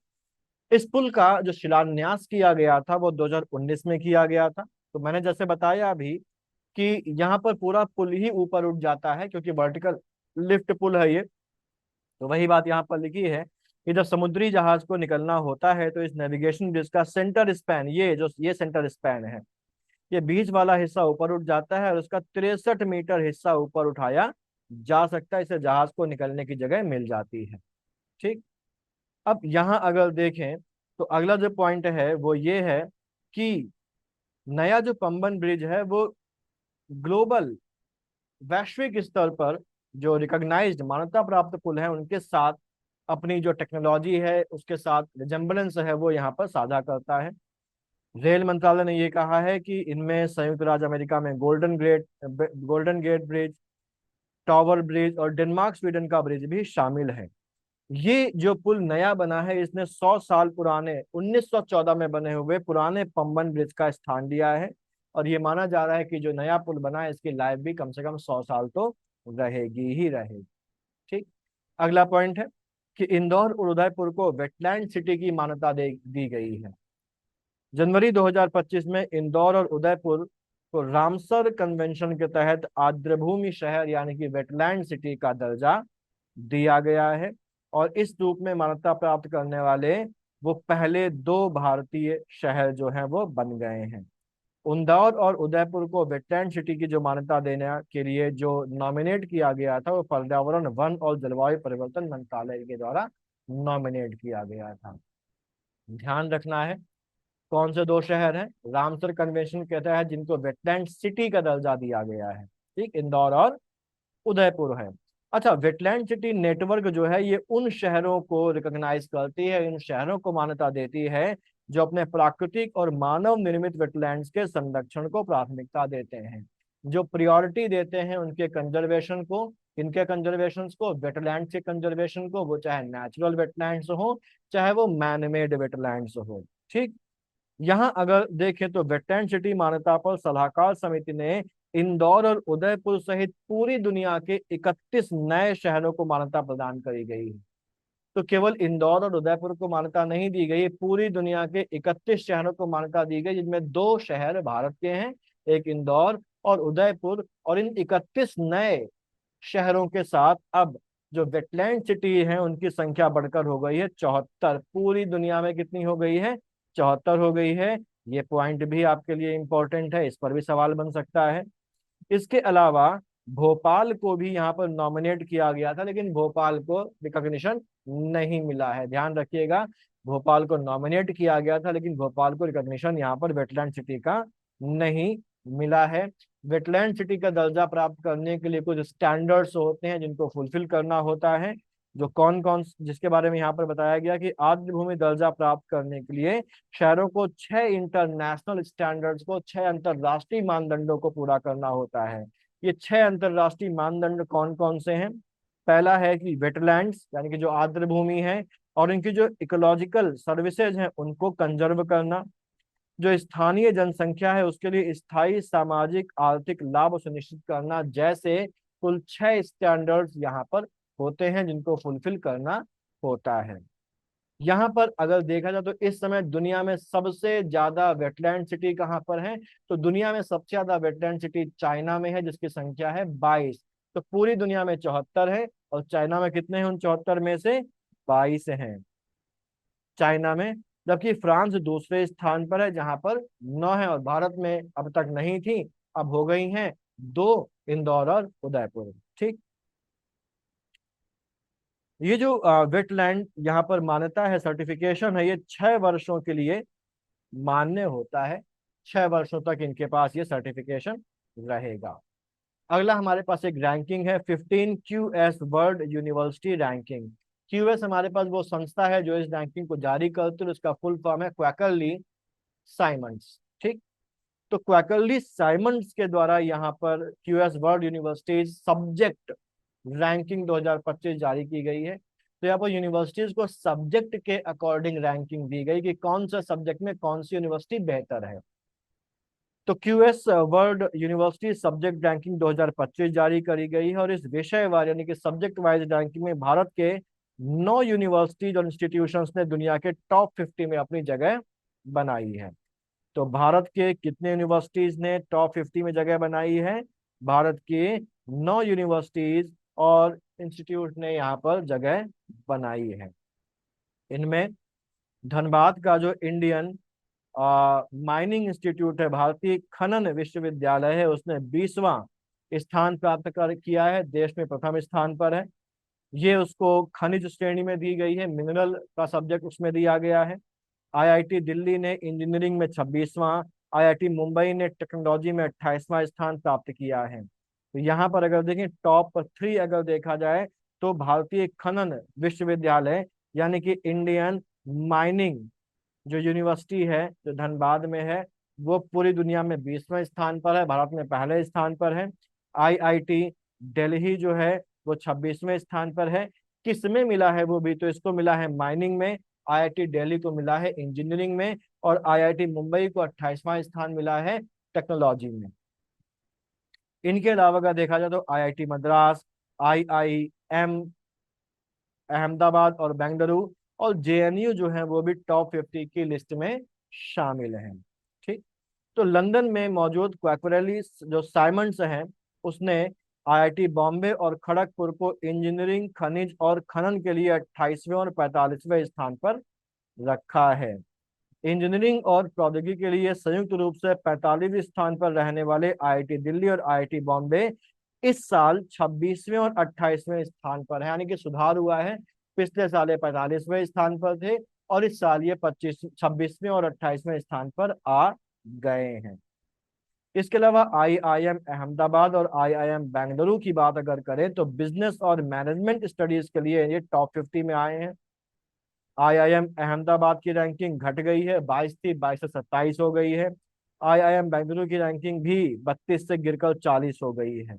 [SPEAKER 1] इस पुल का जो शिलान्यास किया गया था वो 2019 में किया गया था। तो मैंने जैसे बताया अभी कि यहाँ पर पूरा पुल ही ऊपर उठ जाता है, क्योंकि वर्टिकल लिफ्ट पुल है ये। तो वही बात यहाँ पर लिखी है कि जब समुद्री जहाज को निकलना होता है, तो इस नेविगेशन ब्रिज का सेंटर स्पैन, ये सेंटर स्पैन है, ये बीच वाला हिस्सा ऊपर उठ जाता है, और उसका 63 मीटर हिस्सा ऊपर उठाया जा सकता है। इसे जहाज को निकलने की जगह मिल जाती है। ठीक। अब यहाँ अगर देखें, तो अगला जो पॉइंट है वो ये है कि नया जो पंबन ब्रिज है वो ग्लोबल, वैश्विक स्तर पर जो रिकॉग्नाइज्ड, मान्यता प्राप्त पुल है, उनके साथ अपनी जो टेक्नोलॉजी है उसके साथ रिजेम्बलेंस है वो यहाँ पर साझा करता है। रेल मंत्रालय ने ये कहा है कि इनमें संयुक्त राज्य अमेरिका में golden gate bridge, tower bridge और डेनमार्क स्वीडन का ब्रिज भी शामिल है। ये जो पुल नया बना है, इसने 100 साल पुराने 1914 में बने हुए पुराने पंबन ब्रिज का स्थान लिया है। और ये माना जा रहा है कि जो नया पुल बना है, इसकी लाइफ भी कम से कम 100 साल तो रहेगी ही रहेगी। ठीक। अगला पॉइंट है कि इंदौर और उदयपुर को वेटलैंड सिटी की मान्यता दे दी गई है। जनवरी 2025 में इंदौर और उदयपुर को रामसर कन्वेंशन के तहत आर्द्रभूमि शहर यानी कि वेटलैंड सिटी का दर्जा दिया गया है। और इस रूप में मान्यता प्राप्त करने वाले वो पहले दो भारतीय शहर जो हैं वो बन गए हैं। इंदौर और उदयपुर को वेटलैंड सिटी की जो मान्यता देने के लिए जो नॉमिनेट किया गया था, वो पर्यावरण, वन और जलवायु परिवर्तन मंत्रालय के द्वारा नॉमिनेट किया गया था। ध्यान रखना है कौन से दो शहर हैं रामसर कन्वेंशन के तहत जिनको वेटलैंड सिटी का दर्जा दिया गया है। ठीक। इंदौर और उदयपुर है। अच्छा, वेटलैंड सिटी नेटवर्क जो है ये उन शहरों को रिकॉग्नाइज करती है, इन शहरों को मान्यता देती है जो अपने प्राकृतिक और मानव निर्मित वेटलैंड्स के संरक्षण को प्राथमिकता देते हैं, जो प्रायोरिटी देते हैं उनके कंजर्वेशन को। इनके कंजर्वेशन को, वेटलैंड के कंजर्वेशन को, वो चाहे नेचुरल वेटलैंड्स हो चाहे वो मैन मेड वेटलैंड्स हो। ठीक। यहाँ अगर देखें तो वेटलैंड सिटी मान्यता पर सलाहकार समिति ने इंदौर और उदयपुर सहित पूरी दुनिया के 31 नए शहरों को मान्यता प्रदान करी गई है। तो केवल इंदौर और उदयपुर को मान्यता नहीं दी गई, पूरी दुनिया के 31 शहरों को मान्यता दी गई, जिनमें दो शहर भारत के हैं, एक इंदौर और उदयपुर। और इन 31 नए शहरों के साथ अब जो वेटलैंड सिटी है उनकी संख्या बढ़कर हो गई है 74। पूरी दुनिया में कितनी हो गई है? 74 हो गई है। ये पॉइंट भी आपके लिए इंपॉर्टेंट है, इस पर भी सवाल बन सकता है। इसके अलावा भोपाल को भी यहाँ पर नॉमिनेट किया गया था, लेकिन भोपाल को रिकॉग्निशन नहीं मिला है। ध्यान रखिएगा, भोपाल को नॉमिनेट किया गया था, लेकिन भोपाल को रिकॉग्निशन यहाँ पर वेटलैंड सिटी का नहीं मिला है। वेटलैंड सिटी का दर्जा प्राप्त करने के लिए कुछ स्टैंडर्ड्स होते हैं जिनको फुलफिल करना होता है, जो कौन कौन, जिसके बारे में यहाँ पर बताया गया कि आर्द्र भूमि दर्जा प्राप्त करने के लिए शहरों को 6 इंटरनेशनल स्टैंडर्ड्स को, 6 अंतरराष्ट्रीय मानदंडों को पूरा करना होता है। ये 6 अंतरराष्ट्रीय मानदंड कौन कौन से हैं? पहला है कि वेटलैंड्स यानी कि जो आर्द्र भूमि है और इनकी जो इकोलॉजिकल सर्विसेज हैं उनको कंजर्व करना। जो स्थानीय जनसंख्या है उसके लिए स्थायी सामाजिक आर्थिक लाभ सुनिश्चित करना, जैसे कुल 6 स्टैंडर्ड्स यहाँ पर होते हैं जिनको फुलफिल करना होता है। यहाँ पर अगर देखा जाए तो इस समय दुनिया में सबसे ज्यादा वेटलैंड सिटी कहाँ पर है, तो दुनिया में सबसे ज्यादा वेटलैंड सिटी चाइना में है जिसकी संख्या है 22। तो पूरी दुनिया में 74 है और चाइना में कितने हैं, उन 74 में से 22 हैं चाइना में। जबकि फ्रांस दूसरे स्थान पर है जहां पर 9 है, और भारत में अब तक नहीं थी, अब हो गई हैं 2, इंदौर और उदयपुर। ठीक, ये जो वेटलैंड यहाँ पर मान्यता है, सर्टिफिकेशन है, ये 6 वर्षों के लिए मान्य होता है। 6 वर्षों तक इनके पास ये सर्टिफिकेशन रहेगा। अगला हमारे पास एक रैंकिंग है 15 QS world university ranking. QS हमारे पास वो संस्था है जो इस रैंकिंग को जारी करती है, उसका फुल फॉर्म है क्वैकरली साइमंड्स। ठीक, तो क्वैकरली साइमंड्स के द्वारा यहाँ पर QS world universities subject ranking 2025 जारी की गई है। तो यहाँ पर यूनिवर्सिटीज को सब्जेक्ट के अकॉर्डिंग रैंकिंग दी गई कि कौन सा सब्जेक्ट में कौन सी यूनिवर्सिटी बेहतर है। तो QS world university subject ranking 2025 जारी करी गई है, और इस विषयवार यानी कि सब्जेक्ट वाइज रैंकिंग में भारत के 9 यूनिवर्सिटीज और इंस्टीट्यूशंस ने दुनिया के टॉप 50 में अपनी जगह बनाई है। तो भारत के कितने यूनिवर्सिटीज ने टॉप 50 में जगह बनाई है? भारत के 9 यूनिवर्सिटीज और इंस्टीट्यूट ने यहाँ पर जगह बनाई है। इनमें धनबाद का जो इंडियन माइनिंग इंस्टीट्यूट है, भारतीय खनन विश्वविद्यालय है, उसने 20वां स्थान प्राप्त कर किया है, देश में प्रथम स्थान पर है। ये उसको खनिज श्रेणी में दी गई है, मिनरल का सब्जेक्ट उसमें दिया गया है। आईआईटी दिल्ली ने इंजीनियरिंग में 26वां, आईआईटी मुंबई ने टेक्नोलॉजी में 28वां स्थान प्राप्त किया है। तो यहाँ पर अगर देखें टॉप 3 अगर देखा जाए तो भारतीय खनन विश्वविद्यालय यानी कि इंडियन माइनिंग जो यूनिवर्सिटी है जो धनबाद में है, वो पूरी दुनिया में 20वें स्थान पर है, भारत में पहले स्थान पर है। आईआईटी दिल्ली जो है वो 26वें स्थान पर है। किस में मिला है वो भी, तो इसको मिला है माइनिंग में, आईआईटी दिल्ली को मिला है इंजीनियरिंग में, और आईआईटी मुंबई को 28वां स्थान मिला है टेक्नोलॉजी में। इनके अलावा अगर देखा जाए तो आईआईटी मद्रास, आईआईएम अहमदाबाद और बेंगलुरु और जेएनयू जो है वो भी टॉप 50 की लिस्ट में शामिल हैं। ठीक, तो लंदन में मौजूद क्वैकरली जो साइमंड्स हैं, उसने आईआईटी बॉम्बे और खड़गपुर को इंजीनियरिंग खनिज और खनन के लिए 28वें और 45वें स्थान पर रखा है। इंजीनियरिंग और प्रौद्योगिकी के लिए संयुक्त रूप से 45वें स्थान पर रहने वाले आईआईटी दिल्ली और आईआईटी बॉम्बे इस साल 26वें और 28वें स्थान पर है, यानी कि सुधार हुआ है। पिछले साल ये 45वें स्थान पर थे और इस साल ये 26वें और 28वें स्थान पर आ गए हैं। इसके अलावा आईआईएम अहमदाबाद और आईआईएम बेंगलुरु की बात अगर करें तो बिजनेस और मैनेजमेंट स्टडीज के लिए ये टॉप 50 में आए हैं। आईआईएम अहमदाबाद की रैंकिंग घट गई है, 22 थी 22 से 27 हो गई है। आईआईएम बेंगलुरु की रैंकिंग भी 32 से गिरकर 40 हो गई है।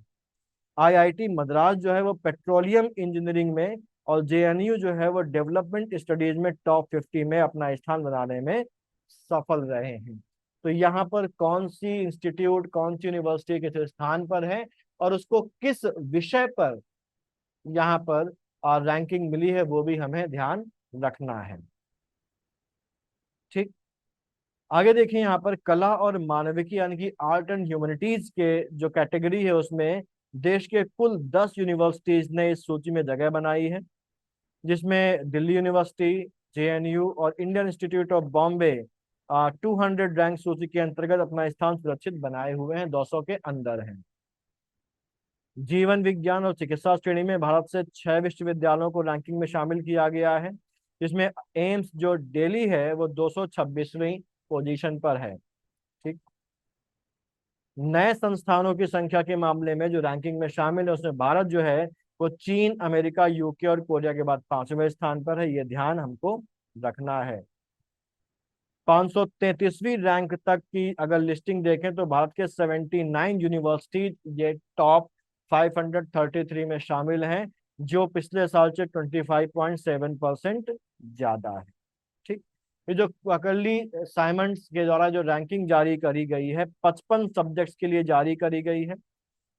[SPEAKER 1] आईआईटी मद्रास जो है वो पेट्रोलियम इंजीनियरिंग में और जेएनयू जो है वो डेवलपमेंट स्टडीज में टॉप 50 में अपना स्थान बनाने में सफल रहे हैं। तो यहाँ पर कौन सी इंस्टीट्यूट कौन सी यूनिवर्सिटी किस स्थान पर है और उसको किस विषय पर यहाँ पर रैंकिंग मिली है वो भी हमें ध्यान रखना है। ठीक, आगे देखें यहाँ पर कला और मानविकी यानी कि आर्ट एंड ह्यूमैनिटीज के जो कैटेगरी है उसमें देश के कुल 10 यूनिवर्सिटीज ने इस सूची में जगह बनाई है, जिसमें दिल्ली यूनिवर्सिटी, जेएनयू और Indian institute of Bombay 200 rank सूची के अंतर्गत अपना स्थान सुरक्षित बनाए हुए हैं, 200 के अंदर हैं। जीवन विज्ञान और चिकित्सा श्रेणी में भारत से 6 विश्वविद्यालयों को रैंकिंग में शामिल किया गया है, जिसमें एम्स जो दिल्ली है वो 226वीं पोजीशन पर है। ठीक, नए संस्थानों की संख्या के मामले में जो रैंकिंग में शामिल है उसमें भारत जो है वो चीन, अमेरिका, यूके और कोरिया के बाद 5वें स्थान पर है, ये ध्यान हमको रखना है। 533वीं रैंक तक की अगर लिस्टिंग देखें तो भारत के 79 यूनिवर्सिटी ये टॉप 533 में शामिल हैं, जो पिछले साल से 25.7% ज्यादा है। ठीक, ये जो क्वार्टरली साइमंड्स के द्वारा जो रैंकिंग जारी करी गई है 55 सब्जेक्ट्स के लिए जारी करी गई है।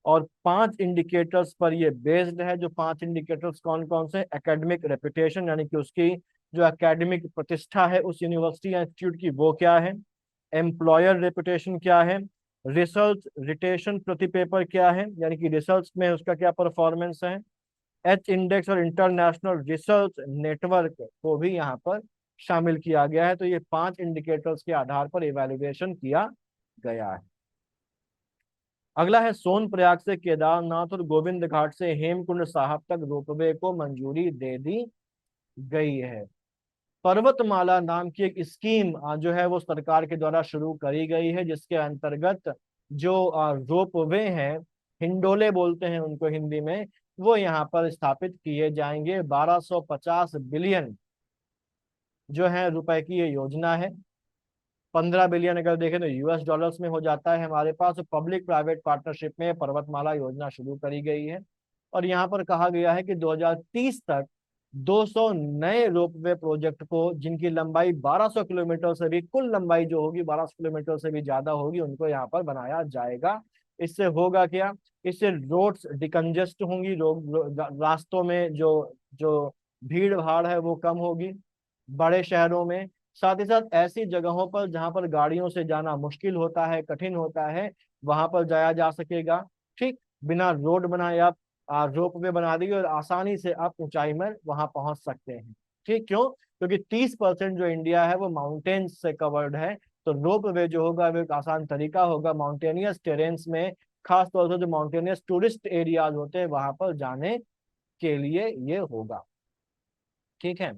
[SPEAKER 1] और 5 इंडिकेटर्स पर ये बेस्ड है। जो 5 इंडिकेटर्स कौन कौन से? एकेडमिक रेपुटेशन, यानी कि उसकी जो एकेडमिक प्रतिष्ठा है उस यूनिवर्सिटी या इंस्टीट्यूट की, वो क्या है। एम्प्लॉयर रेपुटेशन क्या है। रिसर्च रिटेशन प्रति पेपर क्या है, यानी कि रिसर्च में उसका क्या परफॉर्मेंस है। एच इंडेक्स और इंटरनेशनल रिसर्च नेटवर्क को भी यहाँ पर शामिल किया गया है। तो ये 5 इंडिकेटर्स के आधार पर इवैल्यूएशन किया गया है। अगला है सोनप्रयाग से केदारनाथ और गोविंद घाट से हेमकुंड साहिब तक रोपवे को मंजूरी दे दी गई है। पर्वतमाला नाम की एक स्कीम जो है वो सरकार के द्वारा शुरू करी गई है, जिसके अंतर्गत जो रोपवे हैं, हिंडोले बोलते हैं उनको हिंदी में, वो यहाँ पर स्थापित किए जाएंगे। 1250 बिलियन जो है रुपए की ये योजना है। 15 बिलियन अगर देखें तो यूएस डॉलर्स में हो जाता है हमारे पास। पब्लिक प्राइवेट पार्टनरशिप में पर्वतमाला योजना शुरू करी गई है। और यहाँ पर कहा गया है कि 2030 तक 200 नए रोपवे प्रोजेक्ट को, जिनकी लंबाई 1200 किलोमीटर से भी, कुल लंबाई जो होगी 1200 किलोमीटर से भी ज्यादा होगी, उनको यहाँ पर बनाया जाएगा। इससे होगा क्या? इससे रोड्स डिकंजेस्ट होंगी, रास्तों में जो जो भीड़ भाड़ है वो कम होगी बड़े शहरों में। साथ ही साथ ऐसी जगहों पर जहां पर गाड़ियों से जाना मुश्किल होता है, कठिन होता है, वहां पर जाया जा सकेगा। ठीक, बिना रोड बनाए आप रोप वे बना दी और आसानी से आप ऊंचाई में वहां पहुंच सकते हैं। ठीक, क्यों? क्योंकि 30% जो इंडिया है वो माउंटेन्स से कवर्ड है। तो रोप वे जो होगा वो एक आसान तरीका होगा माउंटेनियस टेरेन्स में, खास तौर से जो माउंटेनियस टूरिस्ट एरियाज होते हैं वहां पर जाने के लिए ये होगा। ठीक है।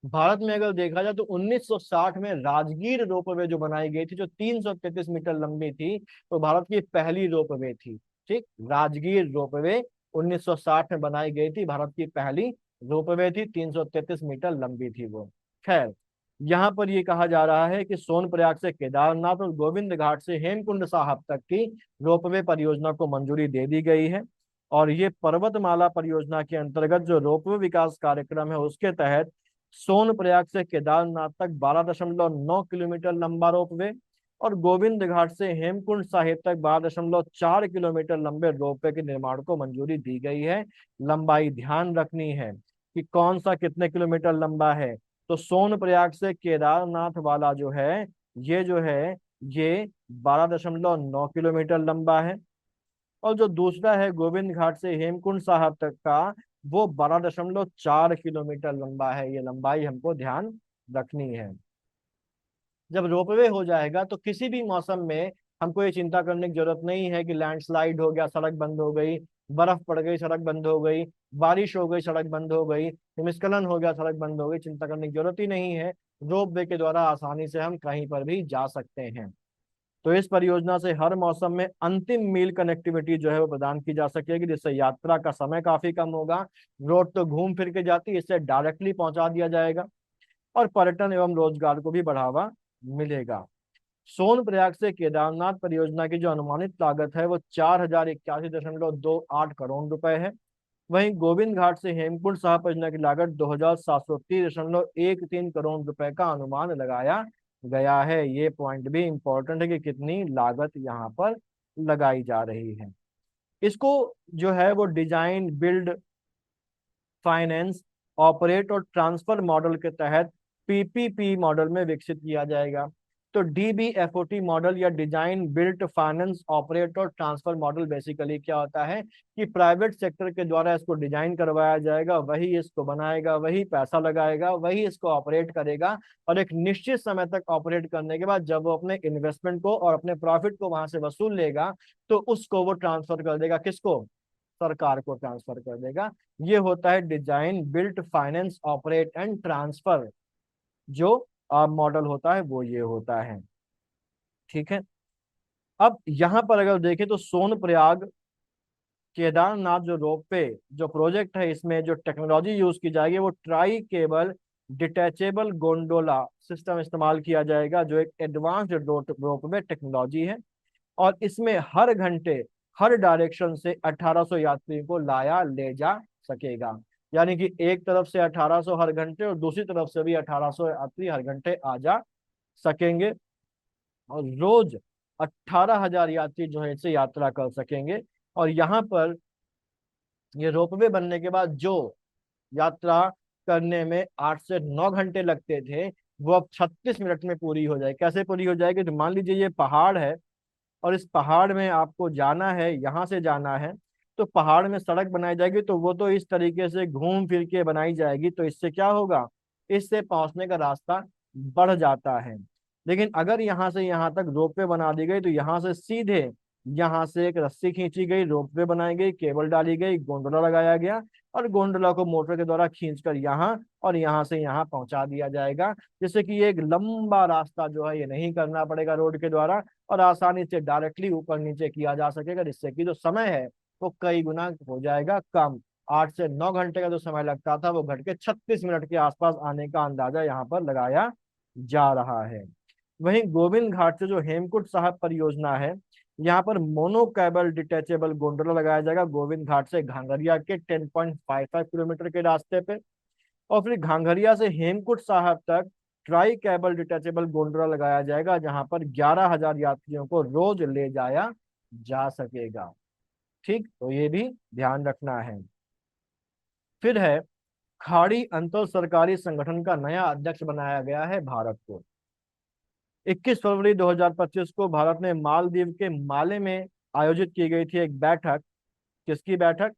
[SPEAKER 1] भारत में अगर देखा जाए तो 1960 में राजगीर रोपवे जो बनाई गई थी, जो 333 मीटर लंबी थी, तो भारत की पहली रोपवे थी। ठीक, राजगीर रोपवे 1960 में बनाई गई थी, भारत की पहली रोपवे थी, 333 मीटर लंबी थी वो। खैर, यहाँ पर ये कहा जा रहा है कि सोनप्रयाग से केदारनाथ और गोविंद घाट से हेमकुंड साहिब तक की रोपवे परियोजना को मंजूरी दे दी गई है। और ये पर्वतमाला परियोजना के अंतर्गत जो रोपवे विकास कार्यक्रम है उसके तहत सोनप्रयाग से केदारनाथ तक 12.9 किलोमीटर लंबा रोपवे और गोविंद घाट से हेमकुंड साहिब तक 12.4 किलोमीटर लंबे रोपवे के निर्माण को मंजूरी दी गई है। लंबाई ध्यान रखनी है कि कौन सा कितने किलोमीटर लंबा है। तो सोनप्रयाग से केदारनाथ वाला जो है, ये 12.9 किलोमीटर लंबा है। और जो दूसरा है गोविंद घाट से हेमकुंड साहिब तक का, वो 12.4 किलोमीटर लंबा है। ये लंबाई हमको ध्यान रखनी है। जब रोपवे हो जाएगा तो किसी भी मौसम में हमको ये चिंता करने की जरूरत नहीं है कि लैंडस्लाइड हो गया सड़क बंद हो गई, बर्फ पड़ गई सड़क बंद हो गई, बारिश हो गई सड़क बंद हो गई, हिमस्खलन हो गया सड़क बंद हो गई। चिंता करने की जरूरत ही नहीं है। रोपवे के द्वारा आसानी से हम कहीं पर भी जा सकते हैं। तो इस परियोजना से हर मौसम में अंतिम मील कनेक्टिविटी जो है वो प्रदान की जा सकेगी, जिससे यात्रा का समय काफी कम होगा। रोड तो घूम फिर के जाती है, इससे डायरेक्टली पहुंचा दिया जाएगा और पर्यटन एवं रोजगार को भी बढ़ावा मिलेगा। सोनप्रयाग से केदारनाथ परियोजना की जो अनुमानित लागत है वो 4081.28 करोड़ रुपए है। वहीं गोविंद घाट से हेमकुंड साहिब परियोजना की लागत 2730.13 करोड़ रुपए का अनुमान लगाया गया है। ये पॉइंट भी इंपॉर्टेंट है कि कितनी लागत यहाँ पर लगाई जा रही है। इसको जो है वो डिजाइन बिल्ड फाइनेंस ऑपरेट और ट्रांसफर मॉडल के तहत पीपीपी मॉडल में विकसित किया जाएगा। तो डीबीएफओटी मॉडल या डिजाइन बिल्ट फाइनेंस ऑपरेट और ट्रांसफर मॉडल बेसिकली क्या होता है कि प्राइवेट सेक्टर के द्वारा इसको डिजाइन करवाया जाएगा, वही इसको बनाएगा, वही पैसा लगाएगा, वही इसको ऑपरेट करेगा। और एक निश्चित समय तक ऑपरेट करने के बाद जब वो अपने इन्वेस्टमेंट को और अपने प्रॉफिट को वहां से वसूल लेगा तो उसको वो ट्रांसफर कर देगा। किसको? सरकार को ट्रांसफर कर देगा। ये होता है design built finance operate and transfer, जो मॉडल होता है वो ये होता है। ठीक है। अब यहां पर अगर देखें तो सोनप्रयाग केदारनाथ जो रोपवे जो प्रोजेक्ट है, इसमें जो टेक्नोलॉजी यूज की जाएगी वो try cable detachable gondola system इस्तेमाल किया जाएगा, जो एक एडवांस्ड रोपवे टेक्नोलॉजी है। और इसमें हर घंटे हर डायरेक्शन से 1800 यात्रियों को लाया ले जा सकेगा। यानी कि एक तरफ से 1800 हर घंटे और दूसरी तरफ से भी 1800 यात्री हर घंटे आ जा सकेंगे। और रोज 18,000 यात्री जो है इससे यात्रा कर सकेंगे। और यहाँ पर ये रोपवे बनने के बाद जो यात्रा करने में 8 से 9 घंटे लगते थे, वो अब 36 मिनट में पूरी हो जाए। कैसे पूरी हो जाएगी? तो मान लीजिए ये पहाड़ है और इस पहाड़ में आपको जाना है, यहाँ से जाना है, तो पहाड़ में सड़क बनाई जाएगी, तो वो तो इस तरीके से घूम फिर के बनाई जाएगी, तो इससे क्या होगा, इससे पहुंचने का रास्ता बढ़ जाता है। लेकिन अगर यहाँ से यहाँ तक रोपवे बना दी गई, तो यहाँ से सीधे, यहाँ से एक रस्सी खींची गई, रोपवे बनाई गई, केबल डाली गई, गोंडोला लगाया गया, और गोंडोला को मोटर के द्वारा खींचकर यहाँ और यहाँ से यहाँ पहुंचा दिया जाएगा, जिससे कि ये एक लंबा रास्ता जो है ये नहीं करना पड़ेगा रोड के द्वारा, और आसानी से डायरेक्टली ऊपर नीचे किया जा सकेगा, जिससे कि जो समय है वो कई गुना हो जाएगा कम। 8 से 9 घंटे का जो समय लगता था वो घट के 36 मिनट के आसपास आने का अंदाजा यहाँ पर लगाया जा रहा है। वहीं गोविंद घाट से जो हेमकुंड साहब परियोजना है, यहाँ पर मोनो कैबल डिटेचेबल गोंडोला लगाया जाएगा गोविंद घाट से घांगरिया के 10.55 किलोमीटर के रास्ते पे। और फिर घांगरिया से हेमकुंड साहब तक ट्राई कैबल डिटेचेबल गोंडोला लगाया जाएगा, जहां पर 11,000 यात्रियों को रोज ले जाया जा सकेगा। ठीक, तो ये भी ध्यान रखना है। फिर है, खाड़ी अंतर सरकारी संगठन का नया अध्यक्ष बनाया गया है भारत को। 21 फरवरी 2025 को भारत में मालदीव के माले में आयोजित की गई थी एक बैठक। किसकी बैठक?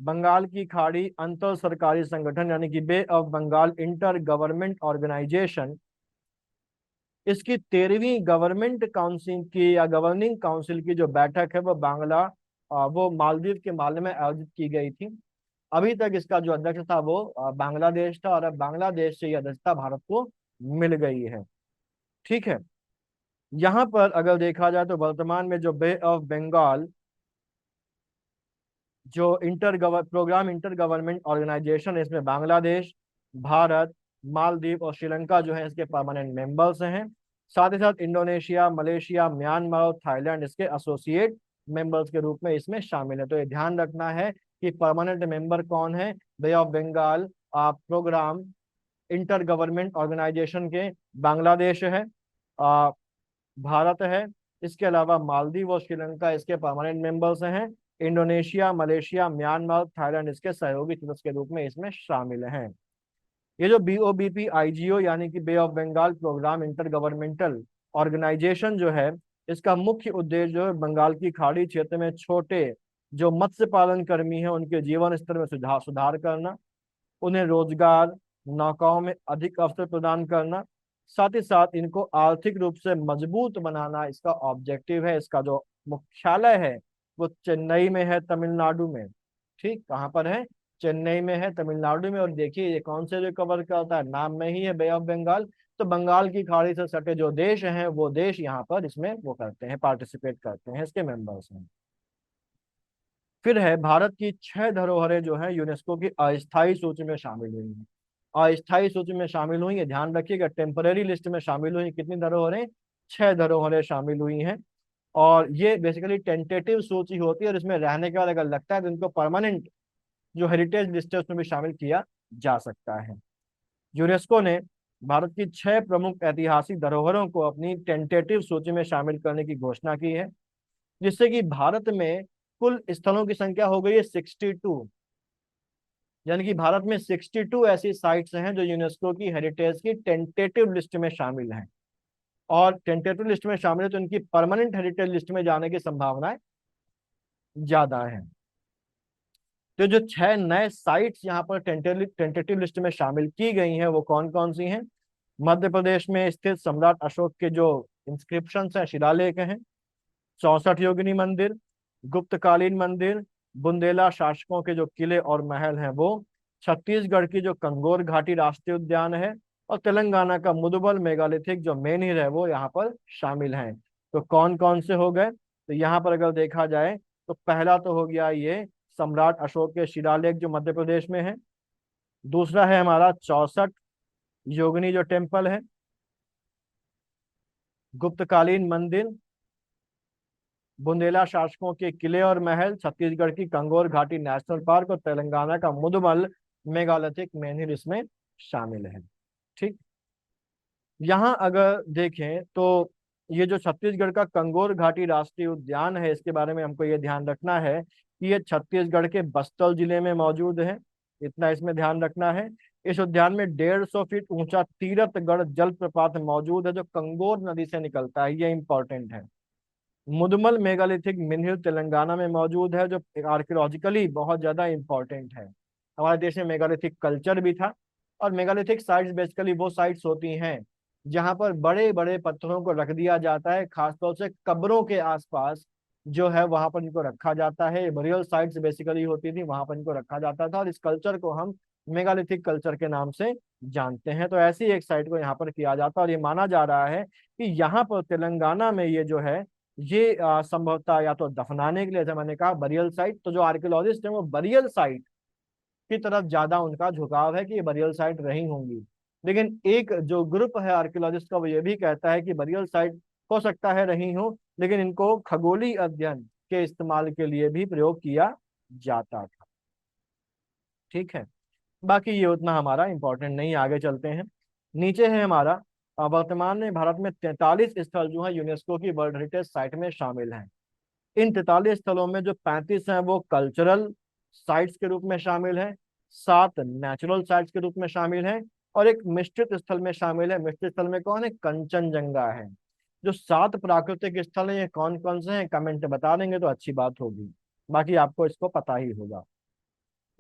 [SPEAKER 1] बंगाल की खाड़ी अंतर सरकारी संगठन यानी कि bay of Bengal inter government organisation, इसकी 13वीं गवर्नमेंट काउंसिल की या गवर्निंग काउंसिल की जो बैठक है वो वो मालदीव के माले में आयोजित की गई थी। अभी तक इसका जो अध्यक्ष था वो बांग्लादेश था, और अब बांग्लादेश से यह अध्यक्षता भारत को मिल गई है। ठीक है, यहाँ पर अगर देखा जाए तो वर्तमान में जो बे ऑफ बंगाल जो प्रोग्राम इंटर गवर्नमेंट ऑर्गेनाइजेशन है, इसमें बांग्लादेश, भारत, मालदीव और श्रीलंका जो है इसके परमानेंट मेंबर्स हैं। साथ ही साथ इंडोनेशिया, मलेशिया, म्यांमार और थाईलैंड इसके एसोसिएट मेंबर्स के रूप में इसमें शामिल है। तो ये ध्यान रखना है कि परमानेंट मेंबर कौन है bay of Bengal programme inter government organisation के। बांग्लादेश है, आ, भारत है, इसके अलावा मालदीव और श्रीलंका इसके परमानेंट मेंबर्स हैं। इंडोनेशिया, मलेशिया, म्यांमार, थाईलैंड इसके सहयोगी सदस्य के रूप में इसमें शामिल हैं। ये जो BOBP IGO यानी कि bay of Bengal programme inter governmental organisation जो है, इसका मुख्य उद्देश्य जो है बंगाल की खाड़ी क्षेत्र में छोटे जो मत्स्य पालन कर्मी हैं उनके जीवन स्तर में सुधार करना, उन्हें रोजगार, नौकाओं में अधिक अवसर प्रदान करना, साथ ही साथ इनको आर्थिक रूप से मजबूत बनाना इसका ऑब्जेक्टिव है। इसका जो मुख्यालय है वो चेन्नई में है, तमिलनाडु में। ठीक, कहाँ पर है? चेन्नई में है, तमिलनाडु में। और देखिए ये कौन से जो कवर करता है, नाम में ही है बे ऑफ बंगाल, तो बंगाल की खाड़ी से सटे जो देश हैं वो देश यहाँ पर इसमें वो करते हैं, पार्टिसिपेट करते हैं, इसके मेंबर्स हैं। फिर है, भारत की 6 धरोहरें जो है यूनेस्को की अस्थायी सूची में शामिल हुई हैं। अस्थायी सूची में शामिल हुई है, ध्यान रखिएगा, टेम्पररी लिस्ट में शामिल हुई। कितनी धरोहरें? 6 धरोहरें शामिल हुई हैं। और ये बेसिकली टेंटेटिव सूची होती है, और इसमें रहने के बाद अगर लगता है तो इनको परमानेंट जो हेरिटेज लिस्ट है उसमें भी शामिल किया जा सकता है। यूनेस्को ने भारत की 6 प्रमुख ऐतिहासिक धरोहरों को अपनी टेंटेटिव सूची में शामिल करने की घोषणा की है, जिससे कि भारत में कुल स्थलों की संख्या हो गई है 62। यानी कि भारत में 62 ऐसी साइट्स हैं जो यूनेस्को की हेरिटेज की टेंटेटिव लिस्ट में शामिल हैं। और टेंटेटिव लिस्ट में शामिल है तो इनकी परमानेंट हेरिटेज लिस्ट में जाने की संभावनाएं ज्यादा है। तो जो 6 नए साइट्स यहाँ पर टेंटेटिव लिस्ट में शामिल की गई हैं वो कौन कौन सी हैं? मध्य प्रदेश में स्थित सम्राट अशोक के जो इंस्क्रिप्शन हैं, शिलालेख हैं, 64 योगिनी मंदिर, गुप्तकालीन मंदिर, बुंदेला शासकों के जो किले और महल हैं वो, छत्तीसगढ़ की जो कंगोर घाटी राष्ट्रीय उद्यान है, और तेलंगाना का मुदुबल मेगालिथिक जो मेनहिर है वो यहाँ पर शामिल हैं। तो कौन कौन से हो गए? तो यहाँ पर अगर देखा जाए तो पहला तो हो गया ये सम्राट अशोक के शिलालेख जो मध्य प्रदेश में है। दूसरा है हमारा 64 योगिनी जो टेम्पल है, गुप्तकालीन मंदिर, बुंदेला शासकों के किले और महल, छत्तीसगढ़ की कंगोर घाटी नेशनल पार्क और तेलंगाना का मुदुमल मेगालिथिक मेनहिर इसमें शामिल है। ठीक, यहाँ अगर देखें तो ये जो छत्तीसगढ़ का कंगोर घाटी राष्ट्रीय उद्यान है, इसके बारे में हमको ये ध्यान रखना है कि ये छत्तीसगढ़ के बस्तर जिले में मौजूद है। इतना इसमें ध्यान रखना है। इस उद्यान में 150 फीट ऊंचा तीरथगढ़ जलप्रपात मौजूद है जो कंगोर नदी से निकलता है, ये इंपॉर्टेंट है। मुदमल मेगालिथिक मिनहिल तेलंगाना में मौजूद है जो आर्कियोलॉजिकली बहुत ज्यादा इंपॉर्टेंट है। हमारे देश में मेगालिथिक कल्चर भी था। और मेगालिथिक साइट्स बेसिकली वो साइट्स होती हैं जहां पर बड़े बड़े पत्थरों को रख दिया जाता है, खासतौर से कब्रों के आसपास जो है वहां पर इनको रखा जाता है। बरियल साइट्स बेसिकली होती थी, वहां पर इनको रखा जाता था, और इस कल्चर को हम मेगालिथिक कल्चर के नाम से जानते हैं। तो ऐसी एक साइट को यहाँ पर किया जाता है, और ये माना जा रहा है कि यहाँ पर तेलंगाना में ये जो है ये संभवतः या तो दफनाने के लिए, जैसे मैंने कहा बरियल साइट, तो जो आर्कियोलॉजिस्ट है वो बरियल साइट की तरफ ज्यादा उनका झुकाव है कि ये बरियल साइट रही होंगी। लेकिन एक जो ग्रुप है आर्कियोलॉजिस्ट का वो ये भी कहता है कि बरियल साइट हो सकता है रही हो, लेकिन इनको खगोलीय अध्ययन के इस्तेमाल के लिए भी प्रयोग किया जाता था। ठीक है, बाकी ये उतना हमारा इंपॉर्टेंट नहीं, आगे चलते हैं। नीचे है हमारा वर्तमान में भारत में 43 स्थल जो है यूनेस्को की वर्ल्ड हेरिटेज साइट में शामिल हैं। इन 43 स्थलों में जो 35 हैं वो कल्चरल साइट्स के रूप में शामिल हैं, 7 नेचुरल साइट्स के रूप में शामिल हैं, और एक मिश्रित स्थल में शामिल है। मिश्रित स्थल में कौन है? कंचनजंगा है। जो 7 प्राकृतिक स्थल हैं ये कौन कौन से हैं, कमेंट में बता देंगे तो अच्छी बात होगी, बाकी आपको इसको पता ही होगा।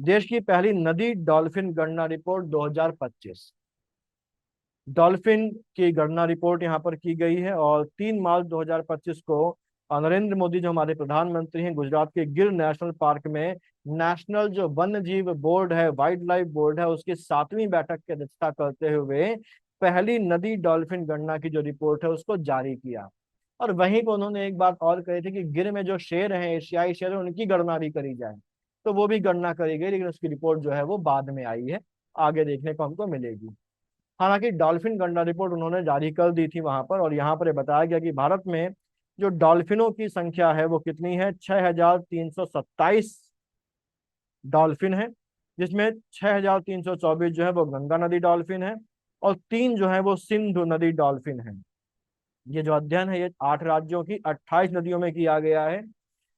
[SPEAKER 1] देश की पहली नदी डॉल्फिन गणना रिपोर्ट 2025, डॉल्फिन की गणना रिपोर्ट यहाँ पर की गई है, और 3 मार्च 2025 को नरेंद्र मोदी जो हमारे प्रधानमंत्री हैं, गुजरात के गिर नेशनल पार्क में नेशनल जो वन्य जीव बोर्ड है, वाइल्ड लाइफ बोर्ड है, उसकी 7वीं बैठक की अध्यक्षता करते हुए पहली नदी डॉल्फिन गणना की जो रिपोर्ट है उसको जारी किया। और वहीं पर उन्होंने एक बात और कही थी कि गिर में जो शेर हैं, एशियाई शेर हैं, उनकी गणना भी करी जाए। तो वो भी गणना करी गई, लेकिन उसकी रिपोर्ट जो है वो बाद में आई है, आगे देखने को हमको मिलेगी। हालांकि डॉल्फिन गणना रिपोर्ट उन्होंने जारी कर दी थी वहां पर, और यहाँ पर ये बताया गया कि भारत में जो डॉल्फिनों की संख्या है वो कितनी है, 6,327 डॉल्फिन है, जिसमें 6,324 जो है वो गंगा नदी डॉल्फिन है, और 3 जो है वो सिंधु नदी डॉल्फिन है। ये जो अध्ययन है ये 8 राज्यों की 28 नदियों में किया गया है,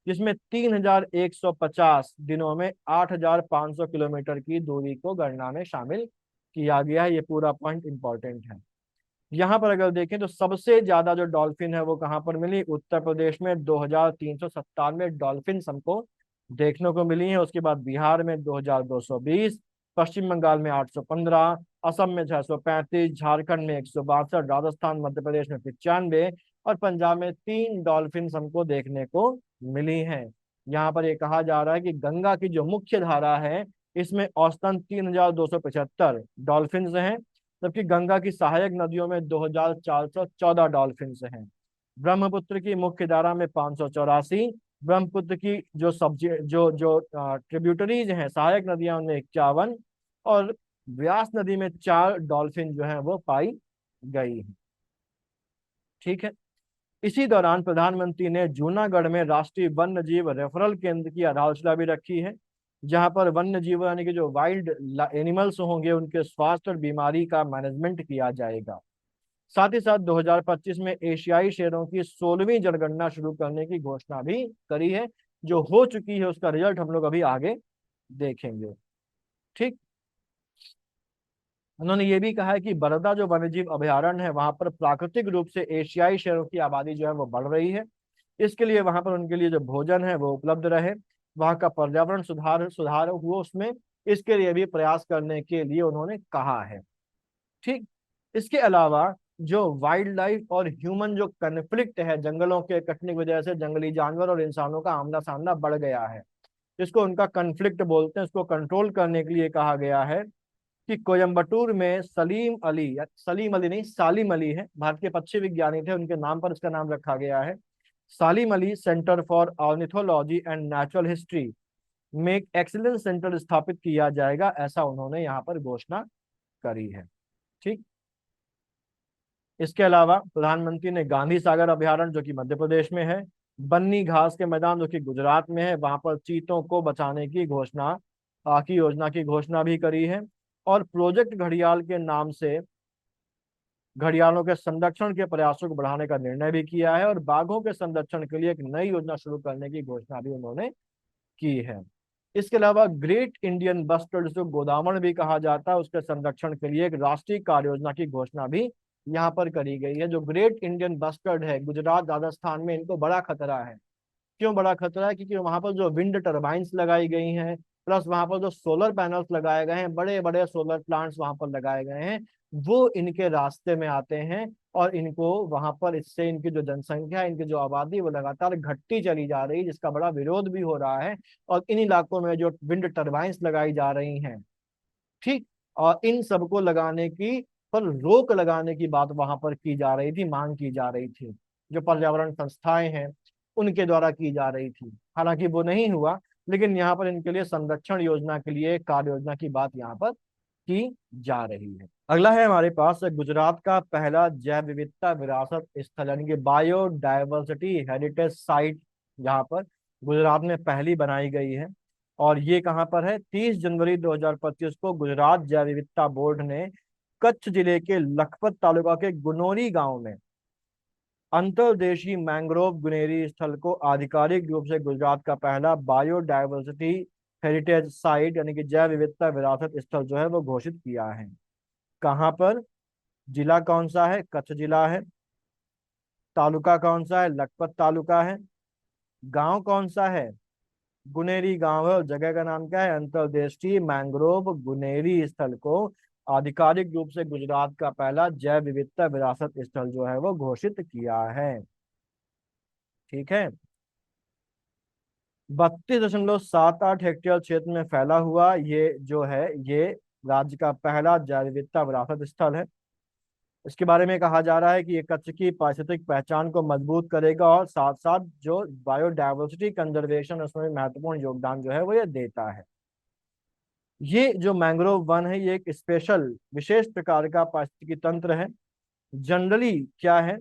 [SPEAKER 1] जिसमें 3,150 दिनों में 8,500 किलोमीटर की दूरी को गणना में शामिल किया गया है। ये पूरा पॉइंट इंपॉर्टेंट है। यहाँ पर अगर देखें तो सबसे ज्यादा जो डॉल्फिन है वो कहाँ पर मिली, उत्तर प्रदेश में 2,397 डॉल्फिन हमको देखने को मिली है। उसके बाद बिहार में 2,220, पश्चिम बंगाल में 815, असम में 635, झारखंड में 162, राजस्थान मध्य प्रदेश में 95, और पंजाब में 3 डॉल्फिन हमको देखने को मिली हैं। यहाँ पर ये कहा जा रहा है कि गंगा की जो मुख्य धारा है इसमें औसतन 3,275 डॉल्फिन हैं, जबकि गंगा की सहायक नदियों में 2,414 डॉल्फिन हैं। ब्रह्मपुत्र की मुख्य धारा में 584, ब्रह्मपुत्र की जो सब्जी जो जो ट्रिब्यूटरीज हैं, सहायक नदियां, उनमें 51, और व्यास नदी में 4 डॉल्फिन जो है वो पाई गई है। ठीक है, इसी दौरान प्रधानमंत्री ने जूनागढ़ में राष्ट्रीय वन्य जीव रेफरल केंद्र की आधारशिला भी रखी है, जहां पर वन्य जीव यानी कि जो वाइल्ड एनिमल्स होंगे उनके स्वास्थ्य और बीमारी का मैनेजमेंट किया जाएगा। साथ ही साथ 2025 में एशियाई शेरों की 16वीं जनगणना शुरू करने की घोषणा भी करी है, जो हो चुकी है, उसका रिजल्ट हम लोग अभी आगे देखेंगे। ठीक, उन्होंने ये भी कहा है कि बरदा जो वन्यजीव अभयारण्य है वहां पर प्राकृतिक रूप से एशियाई शेरों की आबादी जो है वो बढ़ रही है। इसके लिए वहां पर उनके लिए जो भोजन है वो उपलब्ध रहे, वहां का पर्यावरण सुधार सुधार हुआ उसमें, इसके लिए भी प्रयास करने के लिए उन्होंने कहा है। ठीक, इसके अलावा जो वाइल्ड लाइफ और ह्यूमन जो कन्फ्लिक्ट है, जंगलों के कटने की वजह से जंगली जानवर और इंसानों का आमना सामना बढ़ गया है, जिसको उनका कन्फ्लिक्ट बोलते हैं, उसको कंट्रोल करने के लिए कहा गया है कि कोयम्बटूर में सलीम अली नहीं सालिम अली है, भारत के पक्षी विज्ञानी थे, उनके नाम पर इसका नाम रखा गया है। Salim Ali centre for ornithology and natural history में एक एक्सीलेंस सेंटर स्थापित किया जाएगा, ऐसा उन्होंने यहाँ पर घोषणा करी है। ठीक, इसके अलावा प्रधानमंत्री ने गांधी सागर अभयारण्य जो कि मध्य प्रदेश में है, बन्नी घास के मैदान जो कि गुजरात में है, वहां पर चीतों को बचाने की घोषणा की योजना की घोषणा भी करी है। और प्रोजेक्ट घड़ियाल के नाम से घड़ियालों के संरक्षण के प्रयासों को बढ़ाने का निर्णय भी किया है और बाघों के संरक्षण के लिए एक नई योजना शुरू करने की घोषणा भी उन्होंने की है। इसके अलावा ग्रेट इंडियन बस्टर्ड, जो गोदावण भी कहा जाता है, उसके संरक्षण के लिए एक राष्ट्रीय कार्य योजना की घोषणा भी यहाँ पर करी गई है। जो ग्रेट इंडियन बस्टर्ड है, गुजरात राजस्थान में इनको बड़ा खतरा है। क्यों बड़ा खतरा है? क्योंकि वहां पर जो विंड टर्बाइंस लगाई गई हैं, प्लस वहां पर जो सोलर पैनल्स लगाए गए हैं, बड़े बड़े सोलर प्लांट्स वहां पर लगाए गए हैं, वो इनके रास्ते में आते हैं और इनको वहां पर, इससे इनकी जो जनसंख्या है, इनकी जो आबादी, वो लगातार घटती चली जा रही है, जिसका बड़ा विरोध भी हो रहा है। और इन इलाकों में जो विंड टर्बाइंस लगाई जा रही हैं, ठीक, और इन सबको लगाने की पर रोक लगाने की बात वहां पर की जा रही थी, मांग की जा रही थी, जो पर्यावरण संस्थाएं हैं उनके द्वारा की जा रही थी। हालांकि वो नहीं हुआ, लेकिन यहाँ पर इनके लिए संरक्षण योजना के लिए कार्य योजना की बात यहाँ पर की जा रही है। अगला है हमारे पास गुजरात का पहला जैव विविधता विरासत स्थल, यानी कि बायोडायवर्सिटी हेरिटेज साइट, यहाँ पर गुजरात में पहली बनाई गई है। और ये कहाँ पर है? 30 जनवरी 2025 को गुजरात जैव विविधता बोर्ड ने कच्छ जिले के लखपत तालुका के गुनोरी गांव में अंतर्देशीय मैंग्रोव गुनेरी स्थल को आधिकारिक रूप से गुजरात का पहला बायोडायवर्सिटी हेरिटेज साइट, यानी कि जैव विविधता विरासत स्थल जो है वो घोषित किया है। कहाँ पर? जिला कौन सा है? कच्छ जिला है। तालुका कौन सा है? लखपत तालुका है। गांव कौन सा है? गुनेरी गांव है। और जगह का नाम क्या है? अंतर्देशीय मैंग्रोव गुनेरी स्थल को आधिकारिक रूप से गुजरात का पहला जैव विविधता विरासत स्थल जो है वो घोषित किया है। ठीक है। 32.78 हेक्टेयर क्षेत्र में फैला हुआ ये जो है, ये राज्य का पहला जैव विविधता विरासत स्थल है। इसके बारे में कहा जा रहा है कि ये कच्छ की पारिस्थितिक पहचान को मजबूत करेगा और साथ साथ जो बायोडायवर्सिटी कंजर्वेशन, उसमें महत्वपूर्ण योगदान जो है वो ये देता है। ये जो मैंग्रोव वन है, ये एक स्पेशल, विशेष प्रकार का पारिस्थितिकी तंत्र है। जनरली क्या है?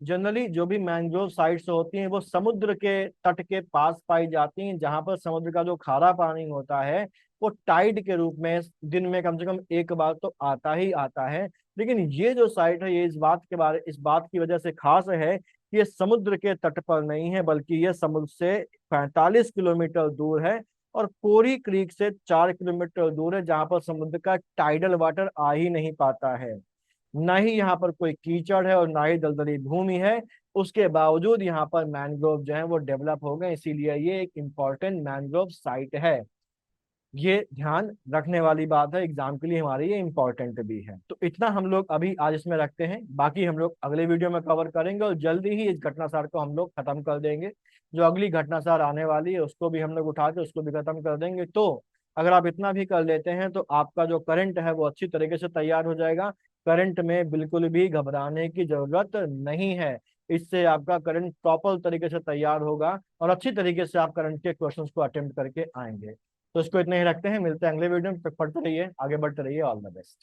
[SPEAKER 1] जनरली जो भी मैंग्रोव साइट्स होती हैं वो समुद्र के तट के पास पाई जाती हैं, जहां पर समुद्र का जो खारा पानी होता है वो टाइड के रूप में दिन में कम से कम एक बार तो आता ही आता है। लेकिन ये जो साइट है, ये इस बात की वजह से खास है कि ये समुद्र के तट पर नहीं है, बल्कि ये समुद्र से 45 किलोमीटर दूर है और कोरी क्रीक से 4 किलोमीटर दूर है, जहां पर समुद्र का टाइडल वाटर आ ही नहीं पाता है। ना ही यहाँ पर कोई कीचड़ है और ना ही दलदली भूमि है। उसके बावजूद यहाँ पर मैंग्रोव जो है वो डेवलप हो गए, इसीलिए ये एक इम्पॉर्टेंट मैंग्रोव साइट है। ये ध्यान रखने वाली बात है, एग्जाम के लिए हमारे ये इम्पोर्टेंट भी है। तो इतना हम लोग अभी आज इसमें रखते हैं, बाकी हम लोग अगले वीडियो में कवर करेंगे और जल्दी ही इस घटनासार को हम लोग खत्म कर देंगे। जो अगली घटनासार आने वाली है उसको भी हम लोग उठा के उसको भी खत्म कर देंगे। तो अगर आप इतना भी कर लेते हैं तो आपका जो करंट है वो अच्छी तरीके से तैयार हो जाएगा। करंट में बिल्कुल भी घबराने की जरूरत नहीं है। इससे आपका करंट प्रॉपर तरीके से तैयार होगा और अच्छी तरीके से आप करंट के क्वेश्चंस को अटेम्प्ट करके आएंगे। तो इसको इतने ही रखते हैं, मिलते हैं अगले वीडियो में। पढ़ते रहिए, आगे बढ़ते रहिए। All the best.